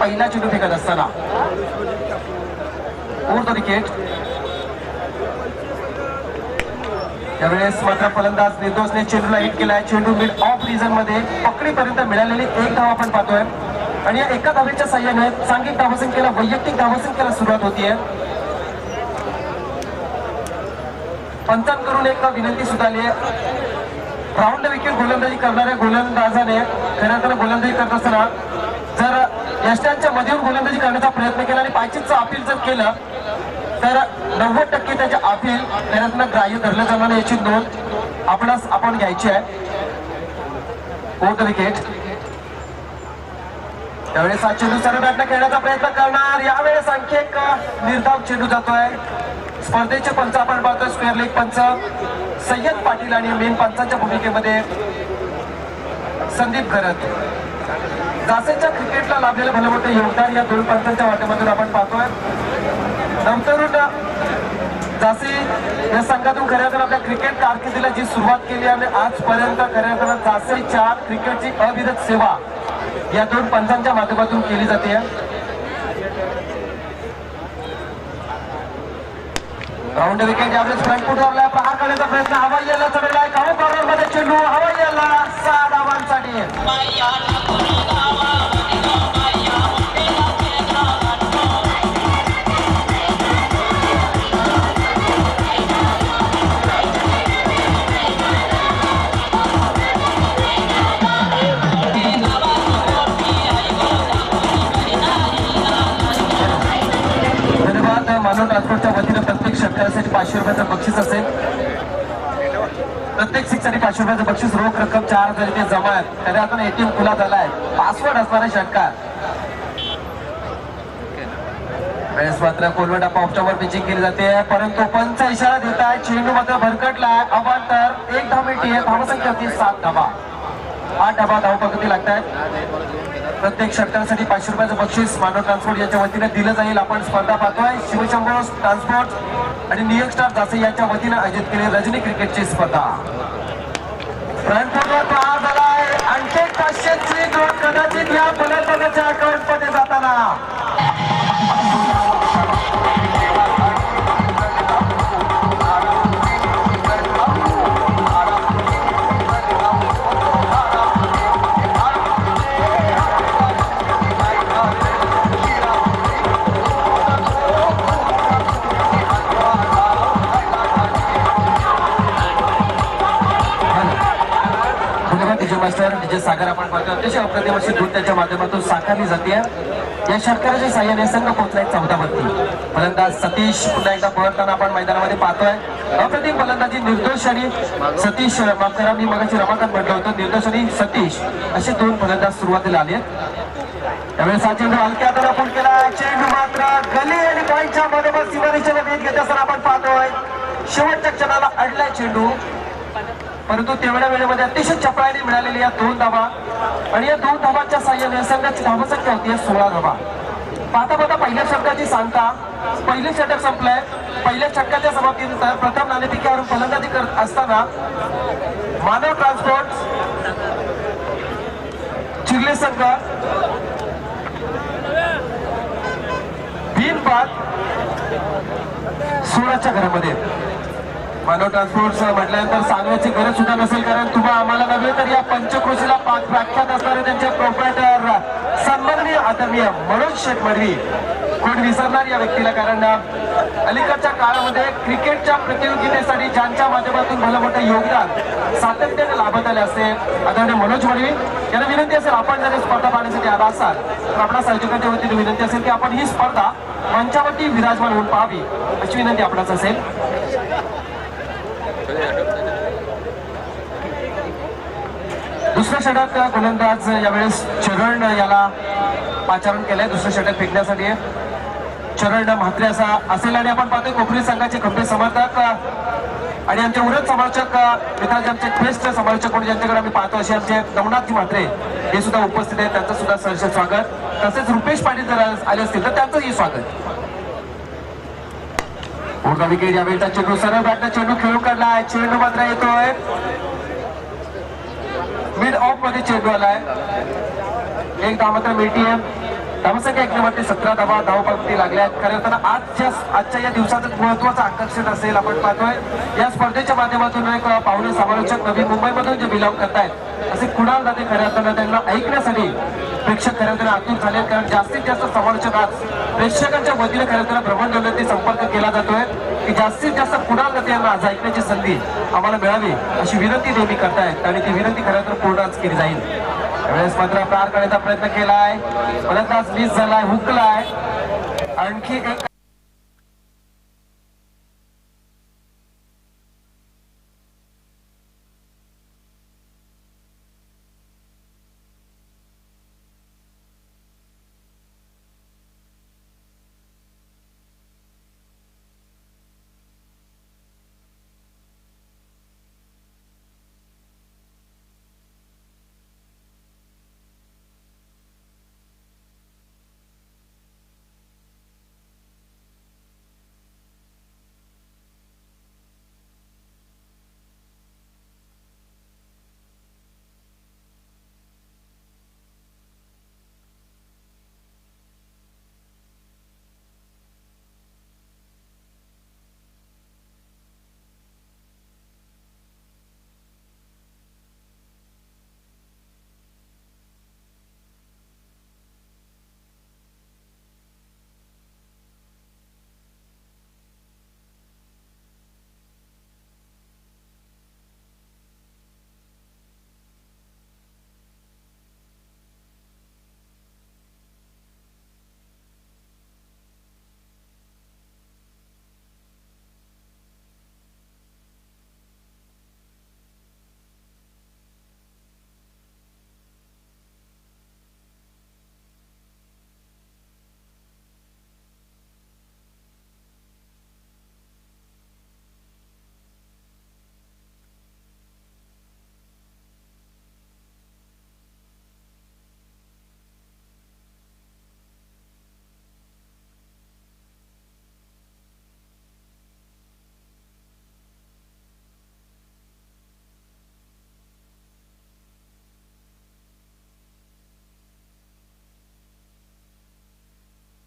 पहिला चेंडू फेकत असताना द विकेट. त्यावेळेस मात्र फलंदाज निर्दोषने चेंडूला हिट केलाय. चेंडू मिड ऑफ रिजन मध्ये पकडीपर्यंत मिळालेली एक धाव आपण पाहतोय आणि या एका धावेच्या साह्याने सांघिक धावसंख्येला वैयक्तिक धावसंख्येला सुरुवात होतीये. पंचांकडून एक विनंती सुद्धा आली आहे. राऊंड विकेट गोलंदाजी करणाऱ्या गोलंदाजाने खऱ्या गोलंदाजी करत असताना जर यष्ट्यांच्या मधून गोलंदाजी करण्याचा प्रयत्न केला आणि पायचीचं अपील जर केलं तर 90% त्याच्या अपील त्यातनं ग्राह्य धरलं जाणार याची नोंद आपण घ्यायची आहे. The wicket. त्यावेळेस हा चेंडू सरळ बॅटला खेळण्याचा प्रयत्न करणार. यावेळेस आणखी एक निर्धाव चेंडू जातोय. स्पर्धेचे पंच आपण पाहतोय स्क्वेअर लेग पंच सय्यद पाटील आणि मेन पंचांच्या भूमिकेमध्ये संदीप घरत. जासेच्या क्रिकेटला लाभलेलं भलं मोठं योगदान या दोन पंचांच्या माध्यमातून आपण पाहतोय. नंतरून जासे या संघातून खऱ्या अर्थानं आपल्या क्रिकेट कारकिर्दीला जी सुरुवात केली आणि आजपर्यंत खऱ्या अर्थानं जासेच्या क्रिकेटची अविरत सेवा या दोन पंचांच्या माध्यमातून केली जाते. राऊंड विकेट यावेळेस फ्रंट फुट लावलाय. प्रहार करण्याचा प्रयत्न हवाई याला चढवलाय. काऊ कॉर्नर मध्ये चेंडू हवाई याला 6 धावांसाठी. मानव ट्रान्सपोर्टच्या वतीनं प्रत्येक षटकारासाठी 500 रुपयाचं बक्षीस असेल. प्रत्येक सिक्ससाठी 500 रुपयाचं बक्षीस. रोख रक्कम 4000 इथे जमा आहे. त्याने आता एटीएम खुला झालाय. पासवर्ड असणारा षटकार. वेळेस मात्र कोलवडा पॉपस्टॉपवर पिचिंग केली जाते परंतु पंच इशारा देत आहे. चेंडू मात्र भरकटलाय. अवांतर 1 धाव मिळते. धावसंख्या होती 7 धावा. 8 धावा धावपगती लागतात. प्रत्येक षटकारासाठी 500 रुपयाचं बक्षीस मानव ट्रान्सपोर्ट याच्या वतीने दिलं जाईल. आपण स्पर्धा पाहतोय. शिवशंभो ट्रान्सपोर्ट आणि न्यूयॉर्क स्टार जासे यांच्या वतीने आयोजित केलेली रजनी क्रिकेटची स्पर्धा. फ्रंट प्रहार झालाय. आणखी 500ची नोट कदाचित या फलंदाजाच्या अकाउंट मध्ये जाताना. डीजे सागर आपण पाहतो. अतिशय अप्रतिम अशी दूध त्याच्या माध्यमातून साकारली जाते. या षटकाराच्या साह्याने संघ पोहोचलाय 14 वरती. फलंदाज सतीश पुन्हा एकदा पळताना आपण मैदानामध्ये पाहतोय. अप्रतिम फलंदाजी निर्दोष आणि सतीश माफ करा मी मगाशी रमाकांत म्हटलं होतं. निर्दोष आणि सतीश असे दोन फलंदाज सुरुवातीला आले. त्यावेळेस हा चेंडू हलक्या हाताने आपण केला. चेंडू मात्र गली आणि पॉईंटच्या मधोमध सीमारेषेला भेट घेत असताना आपण पाहतोय. शेवटच्या क्षणाला अडलाय चेंडू परंतु तेवढ्या वेळेमध्ये अतिशय चपळाईने मिळालेली या 2 धावा आणि या 2 धावांच्या साह्याने संघाची धावसंख्या होती 16 धावा. पाहता पाहता पहिल्या षटकाची सांगता. पहिले षटक संपलंय. पहिल्या षटकाच्या समाप्तीनंतर प्रथम नाणेफेकीवरून फलंदाजी करत असताना मानव ट्रान्सपोर्ट चिर्ले संघ बिनबाद 16च्या घरामध्ये. मानव ट्रान्सपोर्ट म्हटल्यानंतर सांगण्याची गरज सुद्धा नसेल कारण तुम्हा आम्हाला नव्हे तर या पंचक्रोशीला प्रख्यात असणारे त्यांचे प्रोप्रायटर सन्माननीय आदरणीय मनोज शेठ मडवी कोण विसरणार या व्यक्तीला. कारण अलीकडच्या काळामध्ये क्रिकेटच्या प्रतियोगितेसाठी ज्यांच्या माध्यमातून भलं मोठं योगदान सातत्याने लाभत आले असते आदरणीय मनोज मडवी यांना विनंती असेल आपण जर स्पर्धा पाहण्यासाठी आला असाल तर आपल्या आयोजकांच्या वतीने विनंती असेल की आपण ही स्पर्धा मंचावरती विराजमान होऊन पाहावी अशी विनंती आपणास असेल. दुसऱ्या षटक गोलंदाज यावेळेस चरण याला पाचारण केलंय. दुसरं षटक फेकण्यासाठी चरण म्हात्रे असा असेल आणि आपण पाहतोय कोकणी संघाचे खंबीर समर्थक आणि आमचे उरत समालोचक मित्रांचे आमचे बेस्ट समालोचक म्हणून ज्यांच्याकडे आम्ही पाहतो असे आमचे नवनाथजी म्हात्रे हे सुद्धा उपस्थित आहेत. त्यांचं सुद्धा सहर्ष स्वागत. तसेच रुपेश पाटील जर आले असतील तर त्यांचंही स्वागत. पूर्ण विकेट यावेळीचा चेंडू सरळ बॅटला चेंडू खेळून काढलाय. चेंडू मात्र येतोय मिड ऑफ मध्ये चेंडू आलाय. एक धाव मात्र मिळतीये. धावसंख्या 1 धावा धावपंक्ती लागल्या आहेत. खरं तर आजच्या या दिवसाचं महत्वाचं आकर्षण असेल. आपण पाहतोय या स्पर्धेच्या माध्यमातून एक पाहुणे समालोचक नवी मुंबईमधून जे बिलॉंग करतायत असे कुणाल दाते खऱ्या अर्थानं त्यांना ऐकण्यासाठी प्रेक्षक खऱ्या अर्थानं आतूर झाले. कारण जास्तीत जास्त समालोचक आज प्रेक्षकांच्या वतीने खऱ्या अर्थानं भ्रमणध्वनीवरती संपर्क केला जातोय की जास्तीत जास्त कुणाल दाते यांना आज ऐकण्याची संधी आम्हाला मिळावी अशी विनंती नेहमी करतायत आणि ती विनंती खऱ्या अर्थानं पूर्णच केली जाईल. त्यावेळेस मात्र पार करण्याचा प्रयत्न केलाय, फलंदाज मिस झालाय, हुकलाय. आणखी एक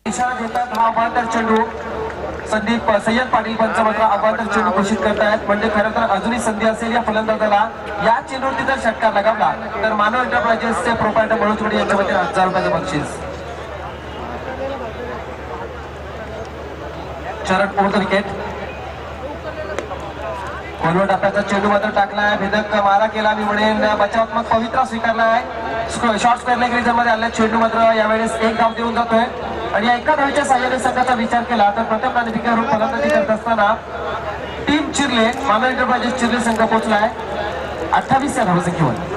इशारा देतात हा अबांतर चेंडू. संदीप सय्यद पाटील पंच मात्र अबांतर चेंडू घोषित करतायत. म्हणजे खरं तर अजूनही संधी असेल या फलंदाजाला. या चेंडूवरती जर षटकार लगावला तर मानव एंटरप्राइजेसचे प्रोप्रायटर बळूचवाडी यांच्यामध्ये 1000 रुपयाचं बक्षीस. चरण ओव्हर द विकेट. खोलवर टाकायचा चेंडू मात्र टाकलाय, भेदक मारा केला मी म्हणेन. बचावात्मक पवित्रा स्वीकारलाय. शॉर्ट स्क्वेअर लेग रिजन मध्ये आल्या चेंडू मात्र यावेळेस एक धाव देऊन जातोय. आणि या एका धावेच्या साह्याने संघाचा विचार केला तर प्रथम नाणेफेकीवरून फलंदाजी करत असताना टीम चिरले मानव एंटरप्राइजेस चिरले संघ पोहोचलाय 28 या धावसंख्येवर.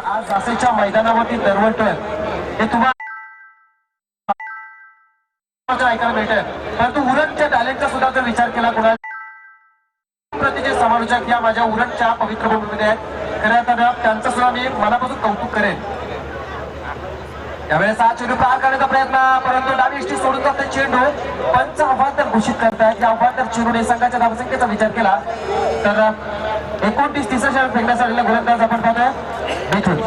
आज जासेच्या मैदानावरती दरवळतोय हे तुम्हाला ऐकायला मिळतंय. परंतु उरणच्या टॅलेंटचा सुद्धा जर विचार केला कुणा प्रतिचे समालोचक या माझ्या उरणच्या पवित्र भूमीमध्ये आहेत. खऱ्या अर्थानं त्यांचं सुद्धा मी मनापासून कौतुक करेन. त्यावेळेस हा चेंडू पार करण्याचा प्रयत्न, परंतु डावी इष्टी सोडून जाते चेंडू. पंच अवांतर घोषित करतायत. या अवांतर चेंडूने संघाच्या धावसंख्येचा विचार केला तर 29 तिसऱ्या षटक फेकण्यासाठी गोलंदाज आपण पाहतोय मिथुन.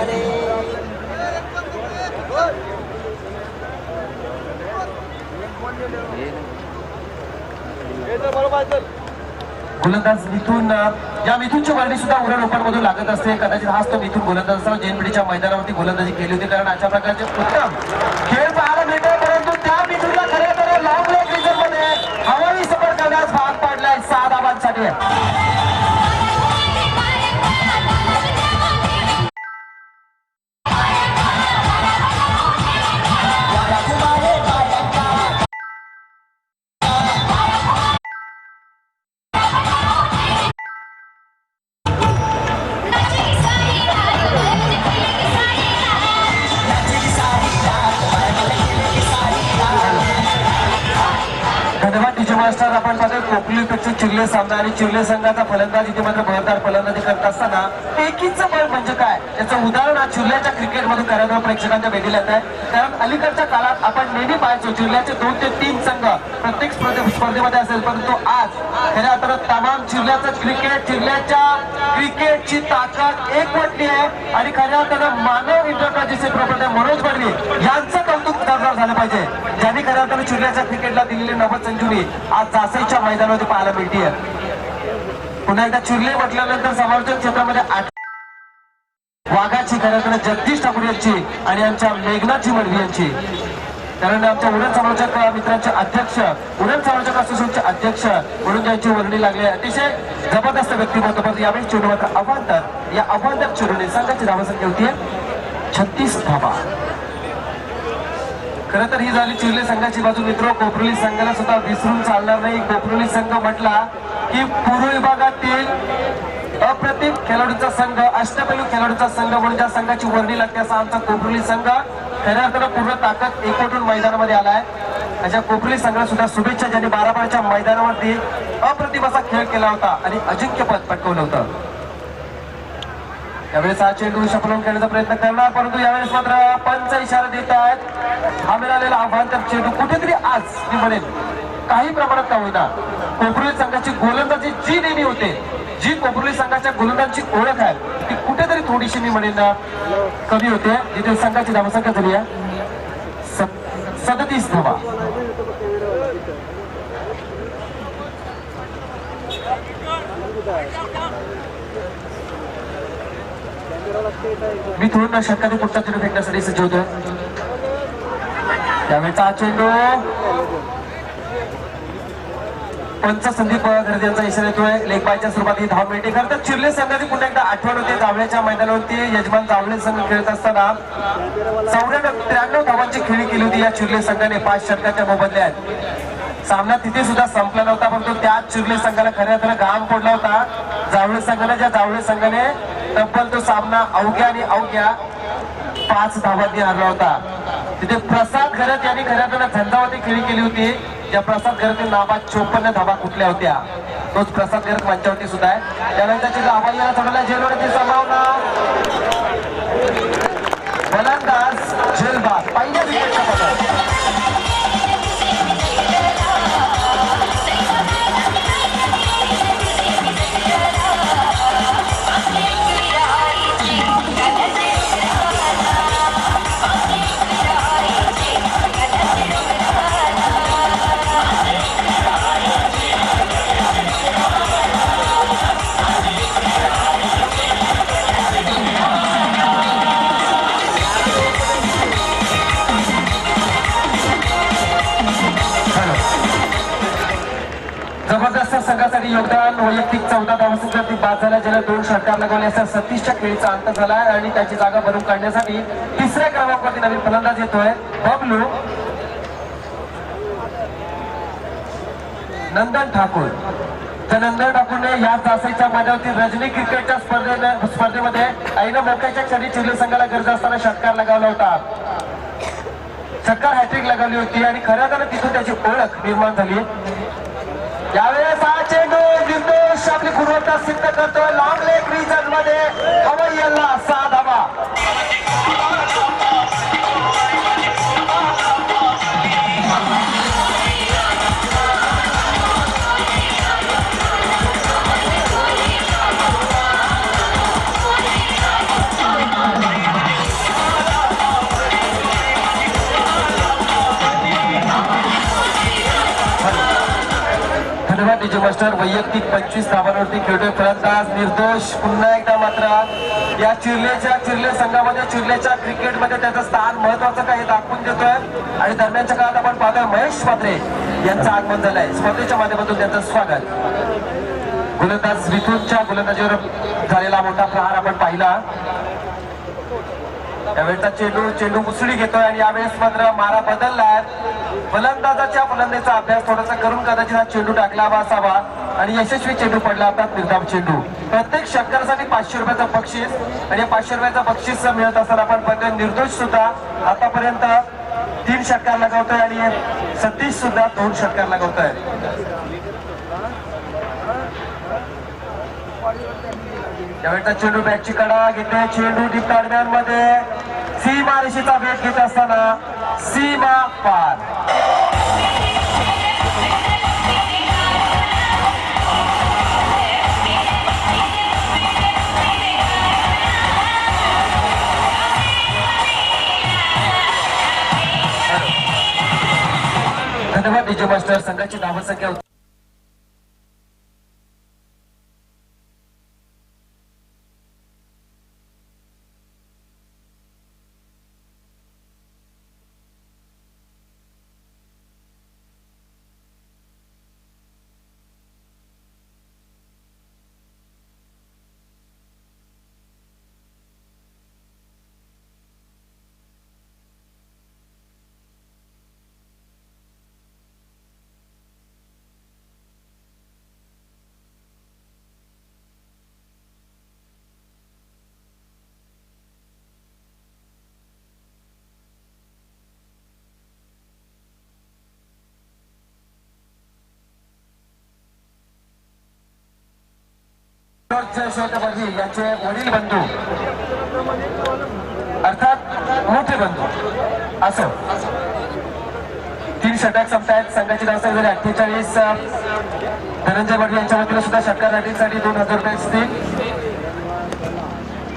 गोलंदाज मिथुन, या मिथुनची वर्णी सुद्धा उरण ओपन मधून लागत असते. कदाचित हाच तो मिथुन गोलंदाज असावा जेएनपीटीच्या मैदानावरती गोलंदाजी केली होती. कारण अशा प्रकारचे उत्तम खेळ पाहायला मिळते. परंतु त्या मिथुनला खरे तर लॉंग लेग रिझर्व धावांसाठी धन्यवाद डीजे मास्टर. आपण पाहतोय कोकलीपेक्षा चिर्ले सामना आणि चिर्ले संघाचा फलंदाज इथे मात्र भरदार फलंदाजी करत असताना एकीचं बळ म्हणजे काय याचं उदाहरण आज चिर्ल्याच्या क्रिकेटमधून करायला प्रेक्षकांच्या भेटीला येत आहे. कारण अलीकडच्या काळात आपण नेहमी पाहायचो चिर्ल्याचे 2 ते 3 संघ प्रत्येक स्पर्धेमध्ये असेल, परंतु आज खऱ्या अर्थानं तमाम चिर्ल्याचं क्रिकेट चिर्ल्याच्या क्रिकेटची ताकद एकवटली आहे आणि खऱ्या अर्थानं मानव इंटरप्राइजेसचे प्रॉपर्टी मनोज बडवी यांचं कौतुक झालं पाहिजे, ज्यांनी खऱ्या अर्थानं चिर्ल्याच्या क्रिकेटला दिलेली नवद संजुरी आज जासईच्या मैदानामध्ये पाहायला मिळते. पुन्हा एकदा चिर्ले म्हटल्यानंतर समालोचन क्षेत्रामध्ये वाघाची खऱ्या अर्थानं जगदीश ठाकूर यांची आणि आमच्या मेघनाची मडवी यांची, कारण आमच्या उरण समालोचक मित्रांचे अध्यक्ष उरण समालोचक असोसिएशनचे अध्यक्ष म्हणून ज्यांची वर्णी लागली आहे, अतिशय जबरदस्त व्यक्तिमत्व. परंतु यावेळी चेंडू मात्र अवांतर या अवांतर चेंडूने संघाची धावसंख्या होती 36 धावा. खरं तर ही झाली चिर्ले संघाची बाजू. मित्र कोपरोली संघाला सुद्धा विसरून चालणार नाही. कोपरोली संघ म्हटला की पूर्व विभागातील अप्रतिम खेळाडूंचा संघ, अष्टपैलू खेळाडूंचा संघ म्हणून ज्या संघाची वर्णी लागते असा आमचा कोपरोली संघ खऱ्या अर्थानं पूर्ण ताकद एकवटून मैदानामध्ये आलाय. अशा कोपरोली संघाला सुद्धा शुभेच्छा, ज्यांनी 12 मैदानावरती अप्रतिम असा खेळ केला होता आणि अजिंक्यपद पटकवलं होतं. यावेळेस हा चेंडू शपलून खेळण्याचा प्रयत्न करणार, परंतु यावेळेस मात्र पंच इशारा देत आहेत. हा मिळालेला अवांतर चेंडू कुठेतरी आज मी म्हणेन काही प्रमाणात का होईना कोपरोली संघाची गोलंदाजी जी नेहमी होते, जी कोपरोली संघाच्या गोलंदाजीची ओळख आहे ती कुठेतरी थोडीशी मी म्हणेन कमी होते. जिथे संघाची धावसंख्या झाली आहे 37 धावा. मी थोडं षटकाने पुढचा चेंडू फेकण्यासाठी सज्ज होतो. त्यावेळेचा चेंडू पंच संदीप गर्दे यांचा इशारा येतोय. लेग बायच्या स्वरूपात ही धाव मिळते. खरं तर चिर्ले संघाची पुन्हा एकदा आठवण होते. जावळ्याच्या मैदानावरती यजमान जावळे संघ खेळत असताना 93 धावांची खेळी केली होती या चिर्ले संघाने 5 षटकाच्या मोबदल्यात. सामना तिथे सुद्धा संपला नव्हता, परंतु त्याच चिर्ले संघाला खऱ्या अर्थानं घाम पडला होता. जावळे संघाने ज्या जावळे संघाने तब्बल तो सामना अवघ्या 5 धावांनी हरला होता. तिथे प्रसाद घरत यांनी खऱ्या अर्थानं झंझावाती खेळी केली होती. ज्या प्रसाद घरत नावात 54 धावा कुठल्या होत्या. तोच प्रसाद घरत मंचावरती सुद्धा आहे. त्यानंतर आवाजाला थोड्या जेलवरची संभावना. फलंदाज जेलबाद पहिल्या विकेटचा पकड. जबरदस्त संघासाठी योगदान. वैयक्तिक 14 धावांसाठी बाद झाला, ज्याला 2 षटकार लगवले असता 36च्या खेळीचा अंत झाला आणि त्याची जागा भरून काढण्यासाठी 3ऱ्या क्रमांकावरती नवीन फलंदाज येतोय बबलू नंदन ठाकूर. तर नंदन ठाकूरने या जासईच्या मैदानावरती रजनी क्रिकेटच्या स्पर्धेमध्ये ऐन मोक्याच्या क्षणी चिर्ले संघाला गरज असताना षटकार लगावला होता. षटकार हॅट्रिक लगावली होती आणि खऱ्या अर्थानं तिथून त्याची ओळख निर्माण झाली. यावेळेस हा चेंडू निर्दोष आपली गुणवत्ता सिद्ध करतोय. लॉंग लेग रिजन मध्ये हवय्याला 6 धावा. धन्यवाद डीजे मास्टर. वैयक्तिक 25 धावांवरती खेळतोय फलंदाज निर्दोष. पुन्हा एकदा मात्र या चिर्ले संघामध्ये चिर्लेच्या क्रिकेटमध्ये त्याचं स्थान महत्वाचं काही दाखवून देतोय आणि दरम्यानच्या काळात आपण पाहतोय महेश म्हात्रे यांचं आगमन झालंय. स्पर्धेच्या माध्यमातून त्यांचं स्वागत. गोलंदाज रितूच्या गोलंदाजीवर झालेला मोठा प्रहार आपण पाहिला. यावेळेचा चेंडू मुसळी घेतोय आणि यावेळेस मात्र मारा बदललाय. फलंदाजाच्या फलंदाजीचा अभ्यास थोडासा करून कदाचित हा चेंडू टाकला हवा असावा आणि यशस्वी चेंडू पडला होता. निर्धाव चेंडू. प्रत्येक षटकारासाठी 500 रुपयाचं बक्षीस आणि या 500 रुपयाचं बक्षीस मिळत असताना आपण पाहतोय निर्दोष सुद्धा आतापर्यंत 3 षटकार लगावतोय आणि सतीश सुद्धा 2 षटकार लगावतोय. यावेळेचा चेंडू बॅटची कडा घेतोय. चेंडू डीप दरम्यानमध्ये सीमा रेषेचा वेग घेत असताना सीमा पार. धन्यवाद डीजे मास्टर. संघाची धावसंख्या यांचे वडील बंधू अर्थात मोठे बंधू असं 3 षटक संपतायत. संघाची धावसंख्या 48. धनंजय बडवी यांच्या वतीने सुद्धा षटकार रायटिंगसाठी 2000 रुपये असतील.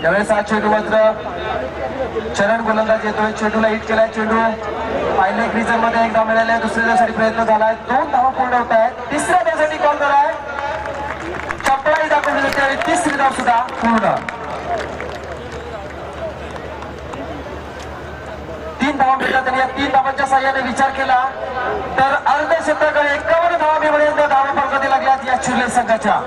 यावेळेस हा चेंडू मात्र चरण गोलंदाज येतोय. चेंडूला हिट केलाय. चेंडू पाहिले क्रिजर मध्ये एक धाव मिळाले. दुसऱ्या धावसाठी प्रयत्न झालाय. 2 धावा पूर्ण होत आहेत. तिसऱ्या धावसाठी कॉल झालाय. चपळाई दाखवली जाते आणि 3री धाव सुद्धा पूर्ण. 3 धावा मिळतात आणि या 3 धावांच्या साह्याने विचार केला तर अर्धशतक 51 धावा मिळवण्यात धावा प्रगती लागल्यात या चिर्ले संघाच्या.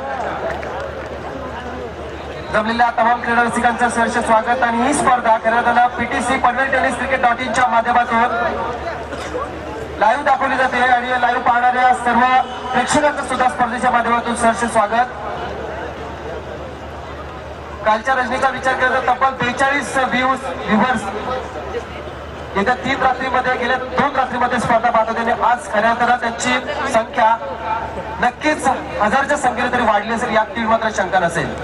जमलेल्या तमाम क्रीडा रसिकांचं सहर्ष स्वागत. आणि ही स्पर्धा खेळताना PTC Panvel tennis cricket .in च्या माध्यमातून लाईव्ह दाखवली जाते आणि लाईव्ह पाहणाऱ्या सर्व प्रेक्षकांचं सुद्धा स्पर्धेच्या माध्यमातून सहर्ष स्वागत. कालच्या रजनीचा विचार केला तर तब्बल 42 व्ह्यूवर्स येत्या 3 रात्रीमध्ये गेल्या 2 रात्रीमध्ये स्पर्धा पाहत होते. आज खऱ्या अर्थानं त्यांची संख्या नक्कीच 1000च्या संख्येने तरी वाढली असेल यात तीळ मात्र शंका नसेल.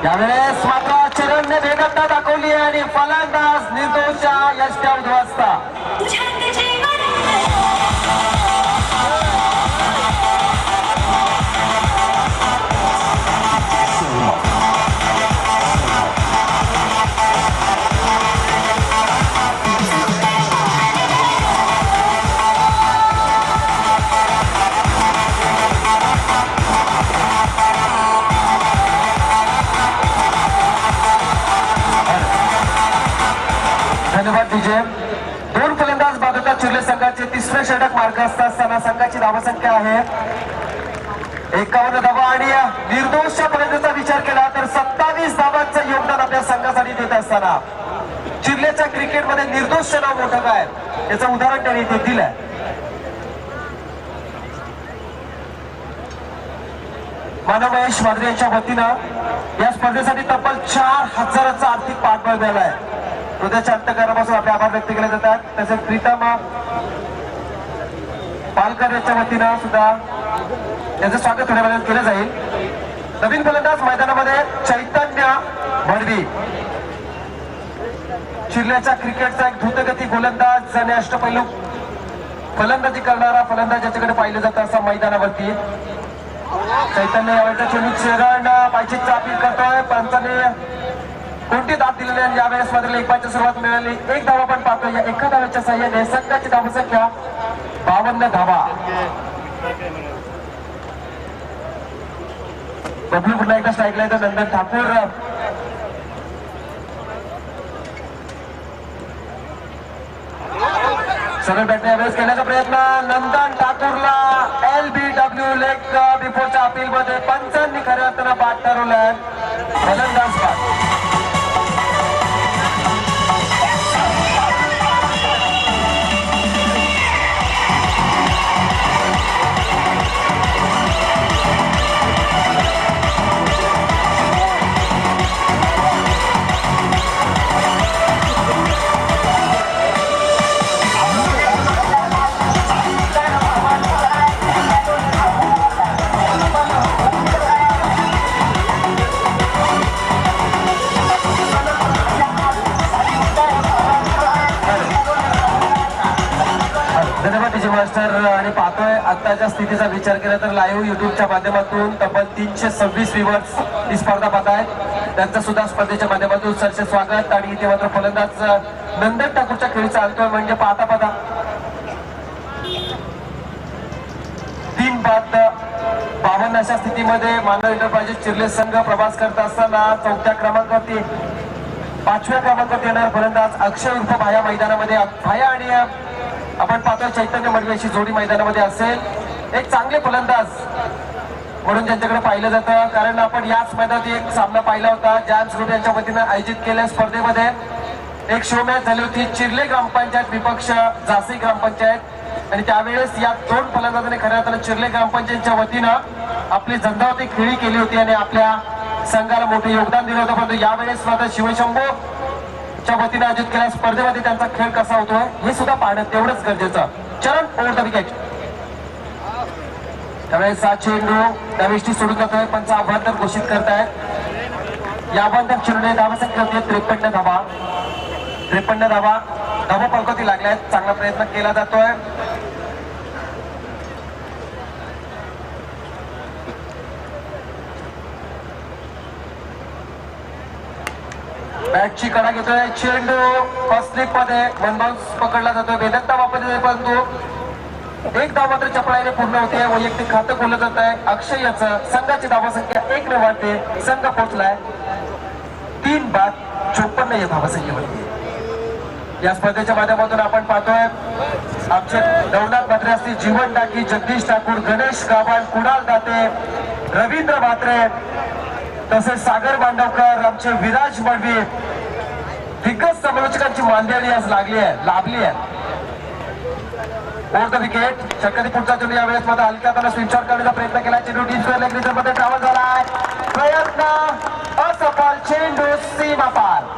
यावेळेस मात्र चरणने वेगळता दाखवली आहे आणि फलंदाज निर्दोषच्या यष्ट्या उद्ध्वस्त. धन्यवाद डीजे. 2 फलंदाज बाद होतात चिर्ले संघाचे. 3रे षटक मार्ग असताना संघाची धावसंख्या आहे 51 धावा आणि निर्दोषच्या फलंदाजीचा विचार केला तर 27 धावांचं योगदान आपल्या संघासाठी देत असताना चिर्लेच्या क्रिकेटमध्ये निर्दोषचं नाव मोठं काय याचं उदाहरण त्यांनी इथे दिलंय. मानव महेश मांजरे यांच्या वतीनं या स्पर्धेसाठी तब्बल 4000चा आर्थिक पाठबळ मिळालाय. हृदयाच्या अंतःकरणापासून आपले आभार व्यक्त केले जातात. तसेच प्रीतम पालकर यांच्या वतीनं सुद्धा त्यांचं स्वागत थोड्या वेळात केलं जाईल. नवीन फलंदाज मैदानामध्ये चैतन्य भडवी. चिर्ल्याच्या क्रिकेटचा एक द्रुतगती गोलंदाज आणि अष्टपैलू फलंदाजी करणारा फलंदाज याच्याकडे पाहिलं जातं असं मैदानावरती. चैतन्य यावेळेचा चेंडू चरण पायचीचा अपील करतोय. पंचाने कोणती दाब दिलेली आणि यावेळेस मात्र एकबाच्या सुरुवात मिळाली. 1 धावा पण पाहतोय. या 1 धाव्याच्या साह्याने संघाची धावसंख्या 52 धावा. बबलू पुन्हा एकदा स्ट्राईकला येतो. नंदन ठाकूर सरळ बॅटने अभ्यास करण्याचा प्रयत्न नंदन ठाकूरला LBW लेग बिफोरच्या अपील मध्ये पंचांनी खऱ्या अर्थानं बाद ठरवलाय. फलंदाज बाद. मास्टर आणि पाहतोय आताच्या स्थितीचा विचार केला तर लाईव्ह युट्यूबच्या माध्यमातून तब्बल 326 व्ह्यूअर्स ही स्पर्धा पाहत आहेत. त्यांचं सुद्धा स्पर्धेच्या माध्यमातून सरचे स्वागत. आणि इथे मात्र फलंदाज नंदन ठाकूरच्या खेळी चालतोय म्हणजे पाहता पाहता 3 बाद 52 अशा स्थितीमध्ये मानव एंटरप्राइजेस चिर्ले संघ प्रवास करत असताना 4थ्या क्रमांकावरती 5व्या क्रमांकावर येणार फलंदाज अक्षय उर्फ भाया मैदानामध्ये. भाया आणि आपण पाहतोय चैतन्य मडवी अशी जोडी मैदानामध्ये असेल. एक चांगले फलंदाज म्हणून ज्यांच्याकडे पाहिलं जातं, कारण आपण याच मैदानात एक सामना पाहिला होता जॅम्स ग्रुप यांच्या वतीनं आयोजित केलेल्या स्पर्धेमध्ये. एक शो मॅच झाली होती चिर्ले ग्रामपंचायत विपक्ष जासी ग्रामपंचायत. आणि त्यावेळेस या 2 फलंदाजांनी खऱ्या अर्थानं चिर्ले ग्रामपंचायतच्या वतीनं आपली झंझावती खेळी केली होती आणि आपल्या संघाला मोठे योगदान दिलं होतं. परंतु यावेळेस मात्र शिवशंभू च्या वतीने आयोजित केलेल्या स्पर्धेमध्ये त्यांचा खेळ कसा होतोय हे सुद्धा पाहणं तेवढंच गरजेचं. चरण ओव्हर द विकेट. त्यावेळेस 7 चेंडू त्यावेळी सोडून जातोय. पंच आव्हान घोषित करतायत. या आव्हान चेंडूने धावा संख्या होती 53 धावा. 53 धावा धावा फलकावती लागल्यात. चांगला प्रयत्न केला जातोय. बॅटची कडा घेतोय. चेंडू फर्स्ट स्लिप मध्ये वन बाउन्स पकडला जातोय. बेदत्ता वापरते परंतु एक धाव मात्र चपळाईने पूर्ण होते. वैयक्तिक खातं खोललं जात आहे. अक्षय याचं संघाची धावा संख्या 1 ने वाढते. संघ पोहोचलाय 3 बाद 54 या धावा संख्येवरती. या स्पर्धेच्या माध्यमातून आपण पाहतोय आमचे नवनाथ म्हात्रे असतील, जीवन टाकी, जगदीश ठाकूर, गणेश गावान, कुणाल दाते, रवींद्र म्हात्रे, तसेच सागर बांधवकर, आमचे विराज मडवी, दिग्गज समालोचकांची मांदियाळी आज लाभली आहे. Over the wicket. शक्यतो पुढचा चेंडू यावेळेस मात्र हलक्यात स्विच शॉट करण्याचा प्रयत्न केला. चेंडू डीप स्क्वेअर लेग रिजन मध्ये ट्रॅव्हल झालाय. प्रयत्न असफल. चेंडू सीमा पार.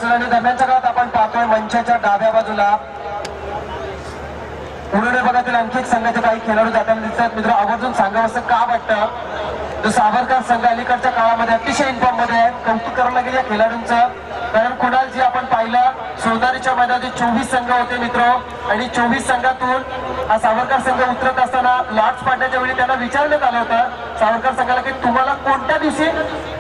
आणि दरम्यानच्या काळात आपण पाहतोय मंचाच्या डाव्या बाजूला पुणे विभागातील आणखी एक संघाचे काही खेळाडू जाताना दिसतात. मित्र आवर्जून सांगावं असं का वाटतं, जो सावरकर संघ अलीकडच्या काळामध्ये अतिशय इन्फॉर्म मध्ये कौतुक करायला गेले या खेळाडूंचं. कारण कुणालजी आपण पाहिलं सोनारीच्या मैदानात 24 संघ होते मित्र आणि 24 संघातून हा सावरकर संघ उतरत असताना लॉर्ड्स पाडण्याच्या वेळी त्यांना विचारण्यात आलं होतं सावरकर संघाला की तुम्हाला कोणत्या दिवशी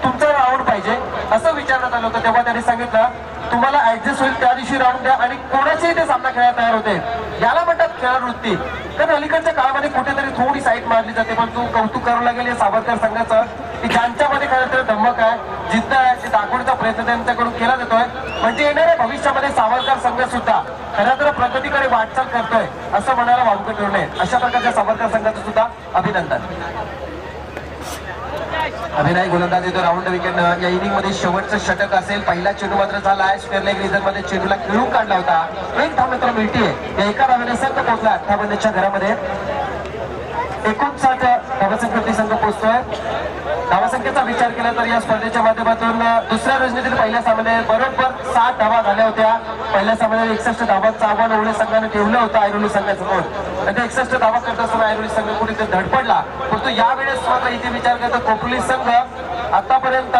तुमचं राऊंड पाहिजे असं विचारण्यात आलं होतं. तेव्हा त्यांनी सांगितलं तुम्हाला ऍडजस्ट होईल त्या दिवशी राऊंड द्या आणि कोणाचेही ते सामना खेळायला तयार होते. याला म्हणतात खेळवृत्ती. तर अलीकडच्या काळामध्ये कुठेतरी थोडी साईट मारली जाते, पण तू कौतुक करावं लागेल या सावरकर संघाचं की ज्यांच्यामध्ये खरं धमक आहे, जिद्द आहे, ते दाखवण्याचा प्रयत्न त्यांच्याकडून केला जातोय. म्हणजे येणाऱ्या भविष्यामध्ये सावरकर संघ सुद्धा खरं तर प्रगतीकडे वाटचाल करतोय असं म्हणायला वावगं ठेवू नये. अशा प्रकारच्या सावरकर संघाचं सुद्धा अभिनंदन. अभिनय गोलंदाज येतो राऊंड विकेट. या इनिंग मध्ये शेवटचं षटक असेल. पहिला चेंडू मात्र झाला आहे स्क्वेअर लेग रिजन मध्ये चेंडूला खेळून काढला होता. एक धाव मात्र मिळतीये. या एका धावेने संघ पोहोचला 58च्या घरामध्ये. 59 धावसंख्येवरती संघ पोहोचतोय. धावसंख्येचा विचार केला तर या स्पर्धेच्या माध्यमातून दुसऱ्या योजनेतील पहिल्या सामन्यात बरोबर 60 धावा झाल्या होत्या. पहिल्या सामन्यात 61 धावांचं आव्हान ओढे संघाने ठेवलं होतं ऐरोली संघासमोर. आणि ते 61 धावा करत असताना ऐरोली संघ कुठे धडपडला. परंतु यावेळेस मात्र इथे विचार करता कोपली संघ आतापर्यंत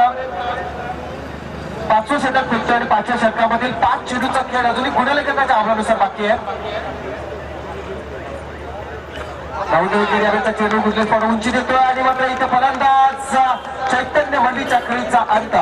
5वं षटक फेकतोय आणि 5व्या षटकामधील 5 चेंडूचा खेळ अजूनही गुणलेखकाच्या आव्हानानुसार बाकी आहे. चेंडू गुजलेस पण उंची देतोय आणि मात्र इथे फलंदाज चैतन्य मंडीच्या खेळीचा अंत.